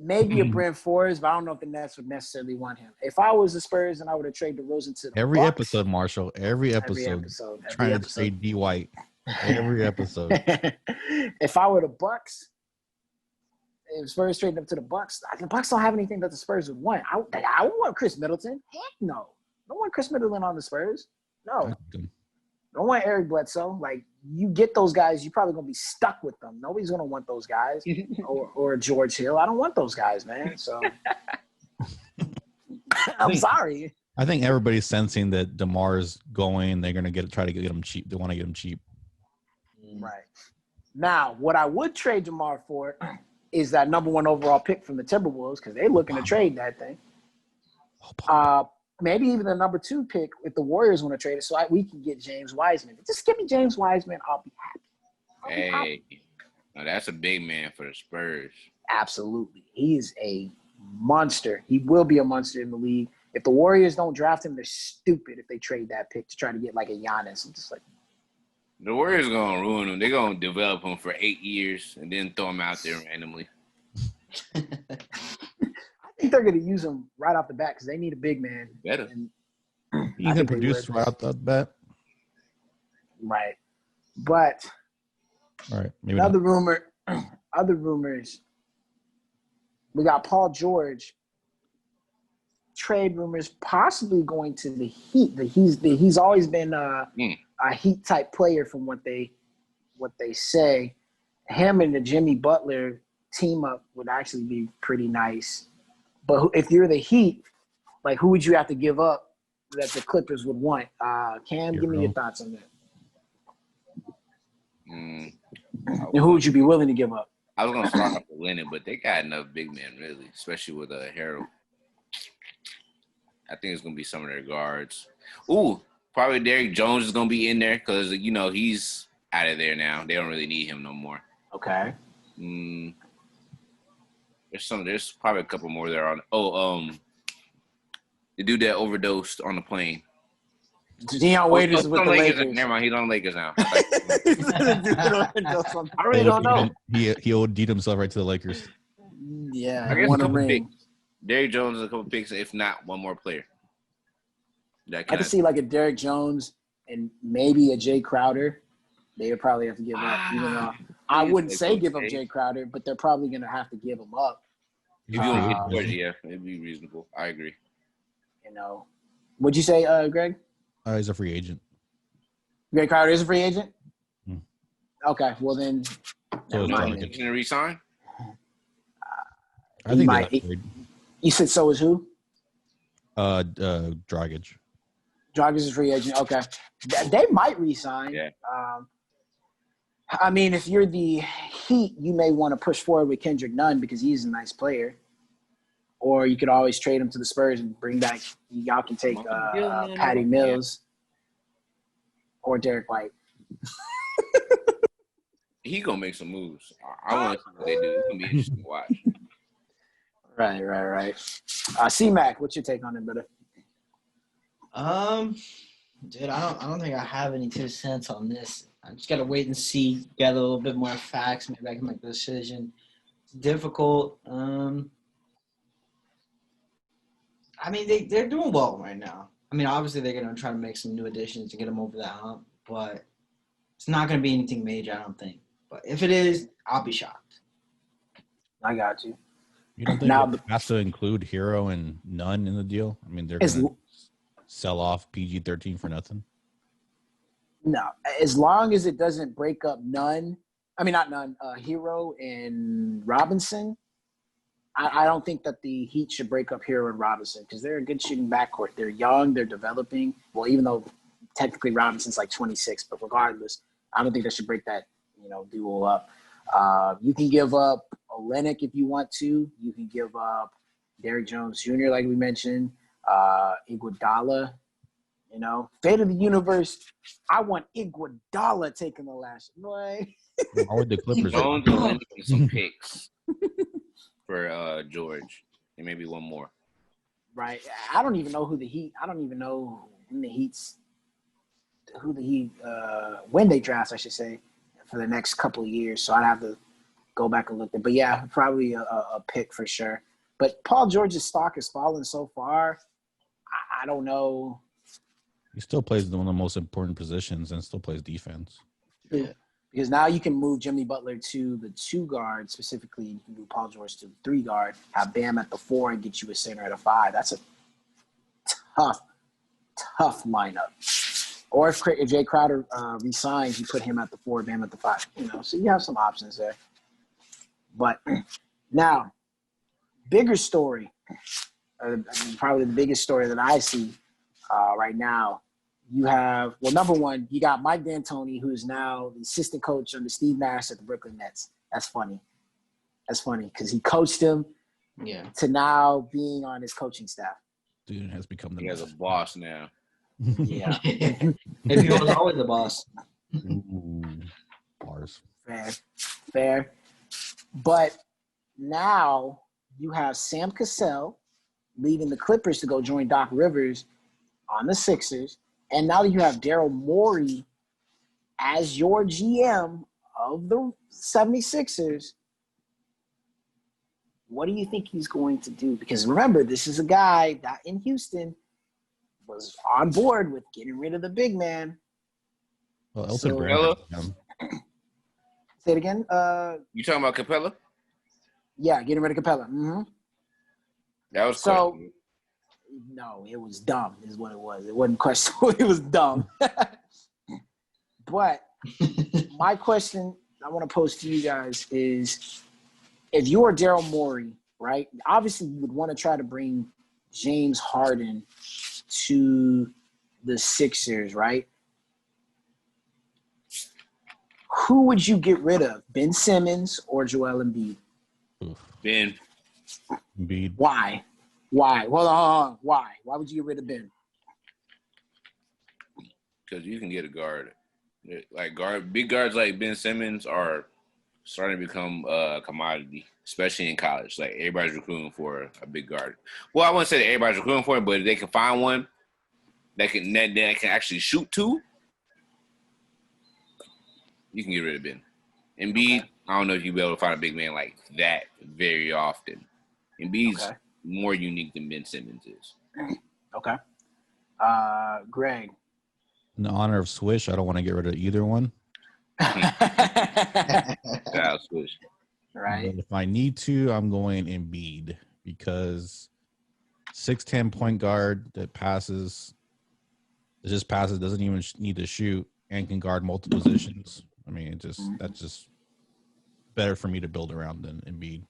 Maybe a Brent Forbes, but I don't know if the Nets would necessarily want him. If I was the Spurs, then I would have traded DeRozan to the Bucks. episode, Marshall. Every episode. Trying to trade D White. Every episode. If I were the Bucks, if Spurs trading up to the Bucks don't have anything that the Spurs would want. I would want Chris Middleton. Heck no. I don't want Chris Middleton on the Spurs. No. Don't want Eric Bledsoe. Like, you get those guys, you're probably going to be stuck with them. Nobody's going to want those guys. or George Hill. I don't want those guys, man. So, I'm sorry. I think everybody's sensing that DeMar's going. They're going to try to get him cheap. They want to get him cheap. Right. Now, what I would trade DeMar for is that number 1 overall pick from the Timberwolves because they're looking to trade that thing. Maybe even the number 2 pick if the Warriors want to trade it so we can get James Wiseman. Just give me James Wiseman. I'll be happy. Now that's a big man for the Spurs. Absolutely. He is a monster. He will be a monster in the league. If the Warriors don't draft him, they're stupid if they trade that pick to try to get like a Giannis. I'm just like, the Warriors are going to ruin him. They're going to develop him for 8 years and then throw him out there randomly. I think they're going to use him right off the bat because they need a big man. Better. He's going to produce right off the bat. Right. But all right, maybe other rumors, we got Paul George. Trade rumors possibly going to the Heat. He's always been a Heat type player from what they say. Him and the Jimmy Butler team up would actually be pretty nice. But if you're the Heat, like who would you have to give up that the Clippers would want? Cam, give me your thoughts on that. And who would you be willing to give up? I was gonna start off with Lennon, but they got enough big men really, especially with Harold. I think it's going to be some of their guards. Ooh, probably Derrick Jones is going to be in there because, he's out of there now. They don't really need him no more. Okay. There's probably a couple more there on. The dude that overdosed on the plane. Deion Waiters with the Lakers. Never mind, he's on the Lakers now. I really don't know. He OD'd himself right to the Lakers. Yeah, I guess a couple picks. Derrick Jones is a couple picks, if not one more player. I can see like a Derrick Jones and maybe a Jay Crowder. They would probably have to give up. Even though I wouldn't say give up Jay Crowder, but they're probably going to have to give him up. If you want to get George, yeah, it'd be reasonable. I agree. What'd you say, Greg? He's a free agent. Jay Crowder is a free agent? Okay, well then. So he's going to resign? I think you said so is who? Dragic. Dragic is a free agent. Okay. They might resign. Yeah. I mean, if you're the Heat, you may want to push forward with Kendrick Nunn because he's a nice player. Or you could always trade him to the Spurs and bring back – y'all can take Patty Mills or Derek White. He going to make some moves. I want to see what they do. It's going to be interesting to watch. Right. C-Mac, what's your take on it, brother? Dude, I don't think I have any 2 cents on this. I just gotta wait and see, gather a little bit more facts. Maybe I can make a decision. It's difficult. I mean, they're doing well right now. I mean, obviously they're gonna try to make some new additions to get them over that hump, but it's not gonna be anything major, I don't think. But if it is, I'll be shocked. I got you. You don't think Now, it has to include Hero and Nunn in the deal? I mean, they're as going to sell off PG-13 for nothing. no, as long as it doesn't break up Hero and Robinson. I don't think that the Heat should break up Hero and Robinson because they're a good shooting backcourt. They're young, they're developing. Well, even though technically Robinson's like 26, but regardless, I don't think they should break that duo up. You can give up Olenek if you want to. You can give up Derrick Jones Jr. like we mentioned. Iguodala. Fate of the universe. I want Iguodala taking the last boy. Why would the Clippers? Jones and some picks for George, and maybe one more. Right. I don't even know who the Heat. I don't even know when the Heat when they draft, I should say, for the next couple of years. So I'd have to go back and look at. But yeah, probably a pick for sure. But Paul George's stock has fallen so far. I don't know. He still plays one of the most important positions and still plays defense. Yeah. Because now you can move Jimmy Butler to the 2 guard specifically. You can move Paul George to the 3 guard, have Bam at the 4, and get you a center at a 5. That's a tough lineup. Or if Jay Crowder resigns, you put him at the 4, Bam at the 5. So you have some options there. But now, bigger story, probably the biggest story that I see right now. You have, number one, you got Mike D'Antoni, who's now the assistant coach under Steve Nash at the Brooklyn Nets. That's funny because he coached him to now being on his coaching staff. Dude has become the He has a boss now. Yeah. Maybe he was always the boss. Ooh, bars. Fair. But now you have Sam Cassell leaving the Clippers to go join Doc Rivers on the Sixers. And now you have Daryl Morey as your GM of the 76ers. What do you think he's going to do? Because remember, this is a guy that in Houston was on board with getting rid of the big man. Well, Elton So- Brand. Say it again. You talking about Capella? Yeah, getting rid of Capella. Mm-hmm. That was So- questionable. No, it was dumb is what it was. It wasn't questionable. It was dumb. But my question I want to pose to you guys is, if you are Daryl Morey, right, obviously you would want to try to bring James Harden to the Sixers, right? Who would you get rid of, Ben Simmons or Joel Embiid? Ben. Embiid. Why? Hold on. Why? Why would you get rid of Ben? Because you can get a guard. Big guards like Ben Simmons are starting to become a commodity, especially in college. Like, everybody's recruiting for a big guard. Well, I wouldn't say that everybody's recruiting for it, but if they can find one that can actually shoot too, you can get rid of Ben. Embiid, okay. I don't know if you'll be able to find a big man like that very often. Embiid's more unique than Ben Simmons is. Okay. Greg. In the honor of Swish, I don't want to get rid of either one. Swish. Right. But if I need to, I'm going Embiid because 6'10" point guard that just passes, doesn't even need to shoot, and can guard multiple positions. I mean, that's just better for me to build around than Embiid.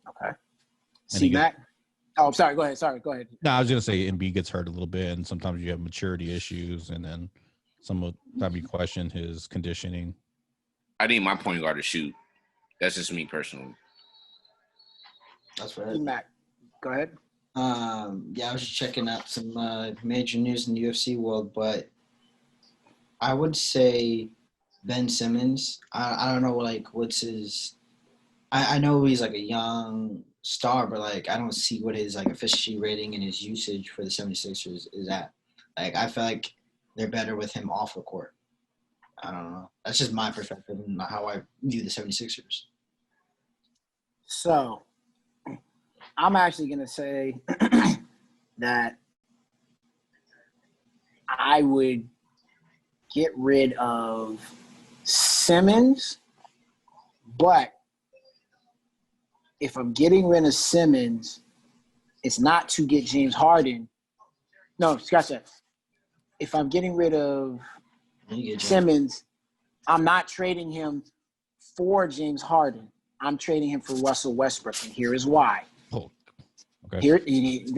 Okay. C-Mac? Oh, I'm sorry. Go ahead. Go ahead. No, I was going to say Embiid gets hurt a little bit, and sometimes you have maturity issues, and then sometimes you question his conditioning. I need my point guard to shoot. That's just me personally. That's right. C-Mac, go ahead. I was just checking out some major news in the UFC world, but I would say Ben Simmons. I don't know, what's his – I know he's, a young – star, but I don't see what his efficiency rating and his usage for the 76ers is at. I feel like they're better with him off the court. I don't know. That's just my perspective and how I view the 76ers. So I'm actually gonna say that I would get rid of Simmons, but if I'm getting rid of Simmons, it's not to get James Harden. No, scratch that. If I'm getting rid of Simmons, I'm not trading him for James Harden. I'm trading him for Russell Westbrook, and here is why. Oh, okay.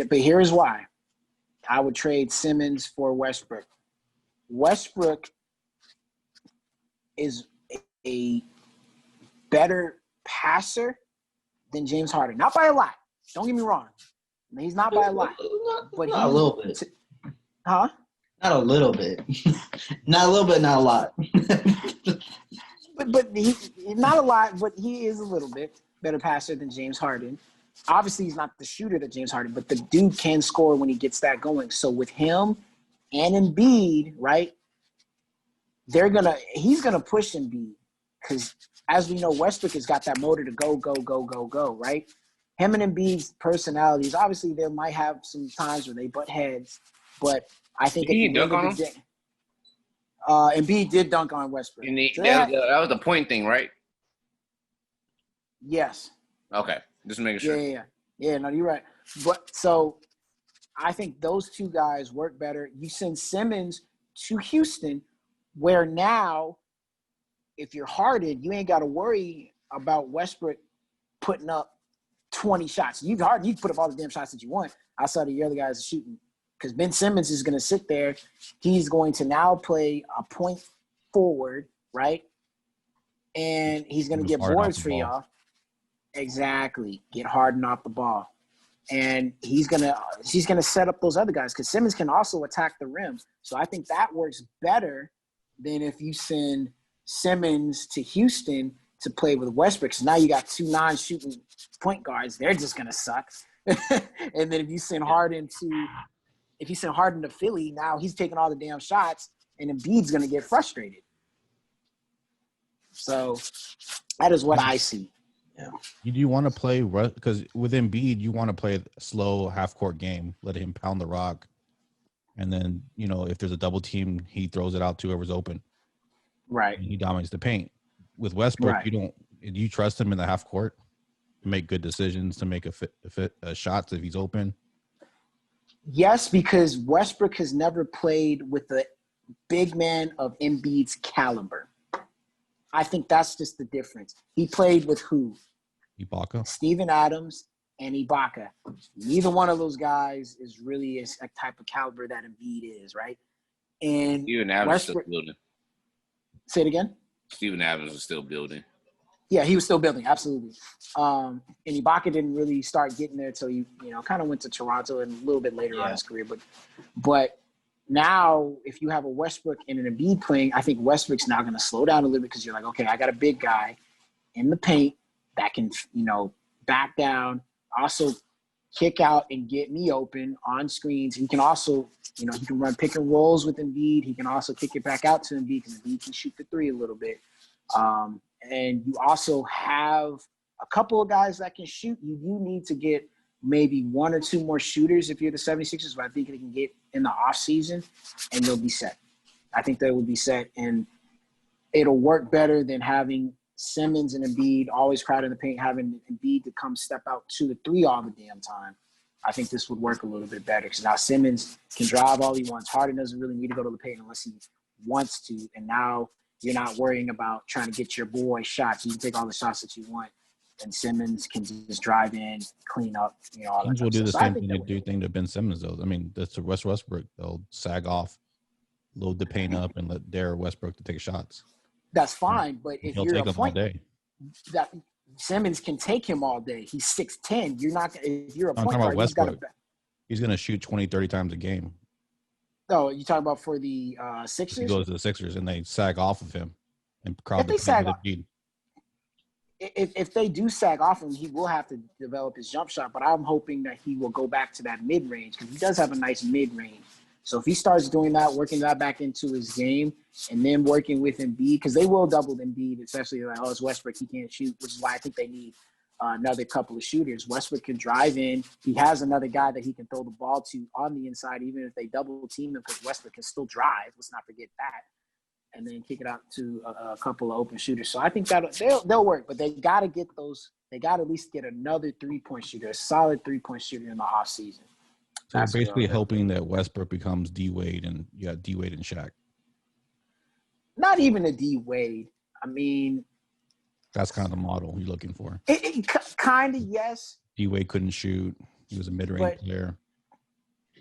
But here is why. I would trade Simmons for Westbrook. Westbrook is a better passer than James Harden. Not by a lot. Don't get me wrong. He's not by a lot. But not a little bit. Huh? Not a little bit. Not a little bit, not a lot. but he not a lot, but he is a little bit better passer than James Harden. Obviously, he's not the shooter that James Harden, but the dude can score when he gets that going. So with him and Embiid, right, he's gonna push Embiid because, as we know, Westbrook has got that motor to go, right? Him and Embiid's personalities, obviously, there might have some times where they butt heads, but I think Did he dunk on him? Embiid did dunk on Westbrook. And that was the point thing, right? Yes. Okay, just making sure. Yeah. No, you're right. But so I think those two guys work better. You send Simmons to Houston, where now, if you're Harden, you ain't got to worry about Westbrook putting up 20 shots. You can put up all the damn shots that you want outside of the other guys shooting. Because Ben Simmons is going to sit there. He's going to now play a point forward, right? And he's going to get boards for y'all. Exactly. Get Harden off the ball. And he's gonna set up those other guys because Simmons can also attack the rim. So I think that works better than if you send Simmons to Houston to play with Westbrook. Because now you got two non-shooting point guards. They're just gonna suck. And then if you send Harden to Philly, now he's taking all the damn shots, and Embiid's gonna get frustrated. So that is what I see. Yeah. You want to play because with Embiid, you want to play a slow half-court game, let him pound the rock, and then if there's a double team, he throws it out to whoever's open. Right. And he dominates the paint. With Westbrook, right. Do you trust him in the half court to make good decisions, to make a shots if he's open? Yes, because Westbrook has never played with a big man of Embiid's caliber. I think that's just the difference. He played with who? Ibaka. Steven Adams and Ibaka. Neither one of those guys is really a type of caliber that Embiid is, right? And Steven Adams is still building. Say it again? Steven Adams is still building. Yeah, he was still building, absolutely. And Ibaka didn't really start getting there until he, kind of went to Toronto and a little bit later on in his career. But now, if you have a Westbrook and an Embiid playing, I think Westbrook's now going to slow down a little bit because you're like, okay, I got a big guy in the paint that can, back down, also kick out and get me open on screens. He can also, he can run pick and rolls with Embiid. He can also kick it back out to Embiid because Embiid can shoot the three a little bit. And you also have a couple of guys that can shoot. You do need to get maybe one or two more shooters if you're the 76ers, but I think they can get in the offseason and they'll be set. I think they will be set, and it'll work better than having Simmons and Embiid always crowded in the paint, having Embiid to come step out 2 to 3 all the damn time. I think this would work a little bit better because now Simmons can drive all he wants. Harden doesn't really need to go to the paint unless he wants to, and now you're not worrying about trying to get your boy shots. You can take all the shots that you want. And Simmons can just drive in, clean up, all that. Teams will do the same thing to Ben Simmons, though. I mean, that's Westbrook. They'll sag off, load the paint up, and let Dare Westbrook to take shots. That's fine, but if He'll you're take a him all day. That Simmons can take him all day. He's 6'10". You're not. If you're a point guard, he's going to shoot 20, 30 times a game. Oh, you talking about for the Sixers? He goes to the Sixers and they sag off of him and crowd the sag off. If they do sag off him, he will have to develop his jump shot. But I'm hoping that he will go back to that mid range because he does have a nice mid range. So if he starts doing that, working that back into his game, and then working with Embiid, because they will double Embiid, especially like, it's Westbrook, he can't shoot, which is why I think they need another couple of shooters. Westbrook can drive in. He has another guy that he can throw the ball to on the inside, even if they double team him, because Westbrook can still drive. Let's not forget that. And then kick it out to a couple of open shooters. So I think that they'll work, but they got to get those they got to at least get another 3-point shooter, a solid 3-point shooter in the offseason. So you're basically hoping that Westbrook becomes D Wade and you got D Wade and Shaq. Not even a D Wade. I mean, that's kind of the model you're looking for. Kind of, yes. D Wade couldn't shoot. He was a mid-range player.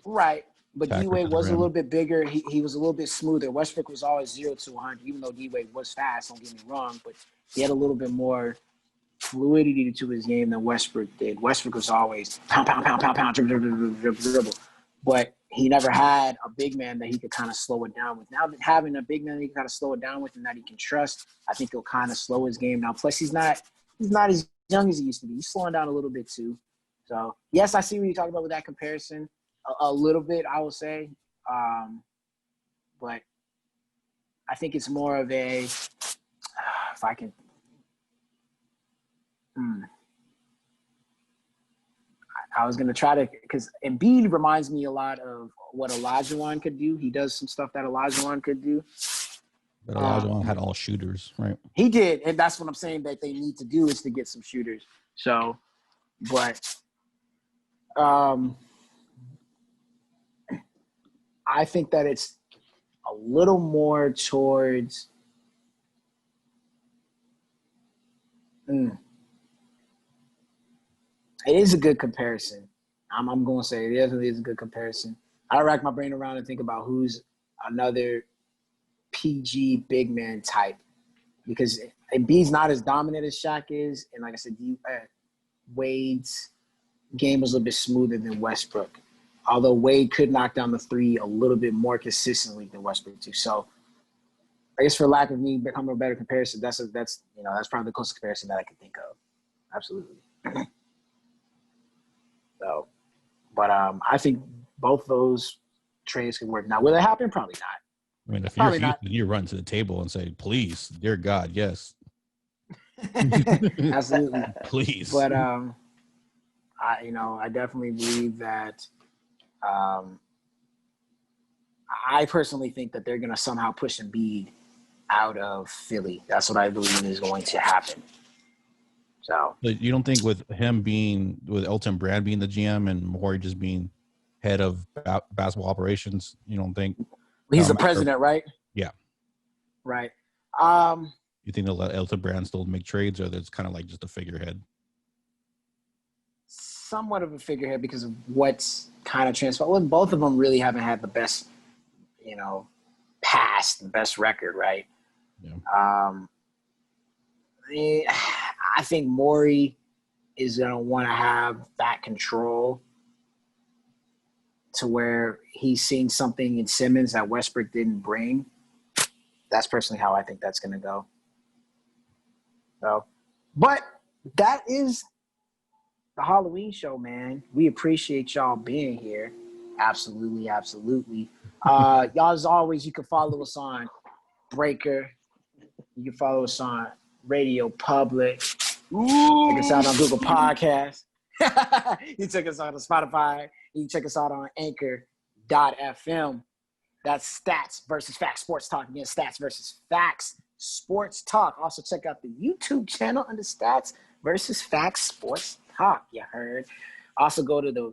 Right. But D Wade was a little bit bigger. He was a little bit smoother. Westbrook was always 0 to 100, even though D Wade was fast, don't get me wrong, but he had a little bit more fluidity to his game than Westbrook did. Westbrook was always pound, dribble. But he never had a big man that he could kind of slow it down with. Now that having a big man that he can kind of slow it down with and that he can trust, I think he'll kind of slow his game down. Plus, he's not as young as he used to be. He's slowing down a little bit too. So, yes, I see what you're talking about with that comparison. A little bit, I would say. But I think it's more of a if I can I was going to try to – because Embiid reminds me a lot of what Olajuwon could do. He does some stuff that Olajuwon could do. But Olajuwon had all shooters, right? He did, and that's what I'm saying that they need to do is to get some shooters. So, but I think that it's a little more towards it is a good comparison. I'm going to say it definitely is a good comparison. I rack my brain around and think about who's another PG big man type because Embiid's not as dominant as Shaq is, and like I said, Wade's game was a little bit smoother than Westbrook. Although Wade could knock down the three a little bit more consistently than Westbrook too. So I guess for lack of me becoming a better comparison, that's probably the closest comparison that I can think of. Absolutely. So, but I think both those trades could work. Now, will it happen? Probably not. I mean, if you're Houston, you run to the table and say, "Please, dear God, yes." Absolutely, please. But I definitely believe that. I personally think that they're going to somehow push Embiid out of Philly. That's what I believe is going to happen. So, but you don't think with Elton Brand being the GM and Morey just being head of basketball operations, you don't think he's the president, right? Yeah. Right. You think they'll let Elton Brand still make trades, or that's kind of like just a figurehead? Somewhat of a figurehead because of what's kind of transpired. Well, both of them really haven't had the best, past, the best record, right? Yeah. I think Morey is going to want to have that control to where he's seeing something in Simmons that Westbrook didn't bring. That's personally how I think that's going to go. So, but that is the Halloween show, man. We appreciate y'all being here. Absolutely, absolutely. Y'all, as always, you can follow us on Breaker. You can follow us on Radio Public. Check us out on Google Podcasts. You check us out on Spotify. You can check us out on Anchor.fm. That's Stats versus Facts Sports Talk. Again, Stats versus Facts Sports Talk. Also, check out the YouTube channel under Stats versus Facts Sports Talk. You heard. Also, go to the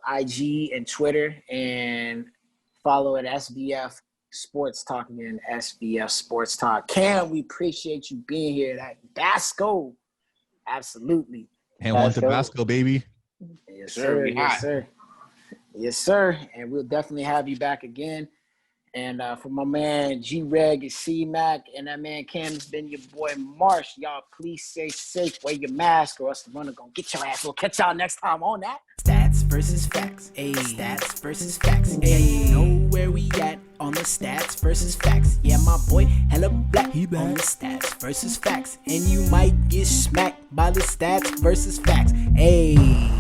IG and Twitter and follow at SBF Sports Talk. Again, SBF Sports Talk. Cam, we appreciate you being here. That Basco. Absolutely. And one Tabasco, baby. Yes, sir. Yes, sir. Yes, sir. And we'll definitely have you back again. And for my man G-Reg and C-Mac and that man Cam, it's been your boy Marsh. Y'all please stay safe. Wear your mask or else the runner gonna get your ass. We'll catch y'all next time on that. Stats versus facts. Ayy. Stats versus facts. Ayy. Know where we at on the stats versus facts. Yeah, my boy hella black. He on the stats versus facts. And you might get smacked by the stats versus facts. Ayy.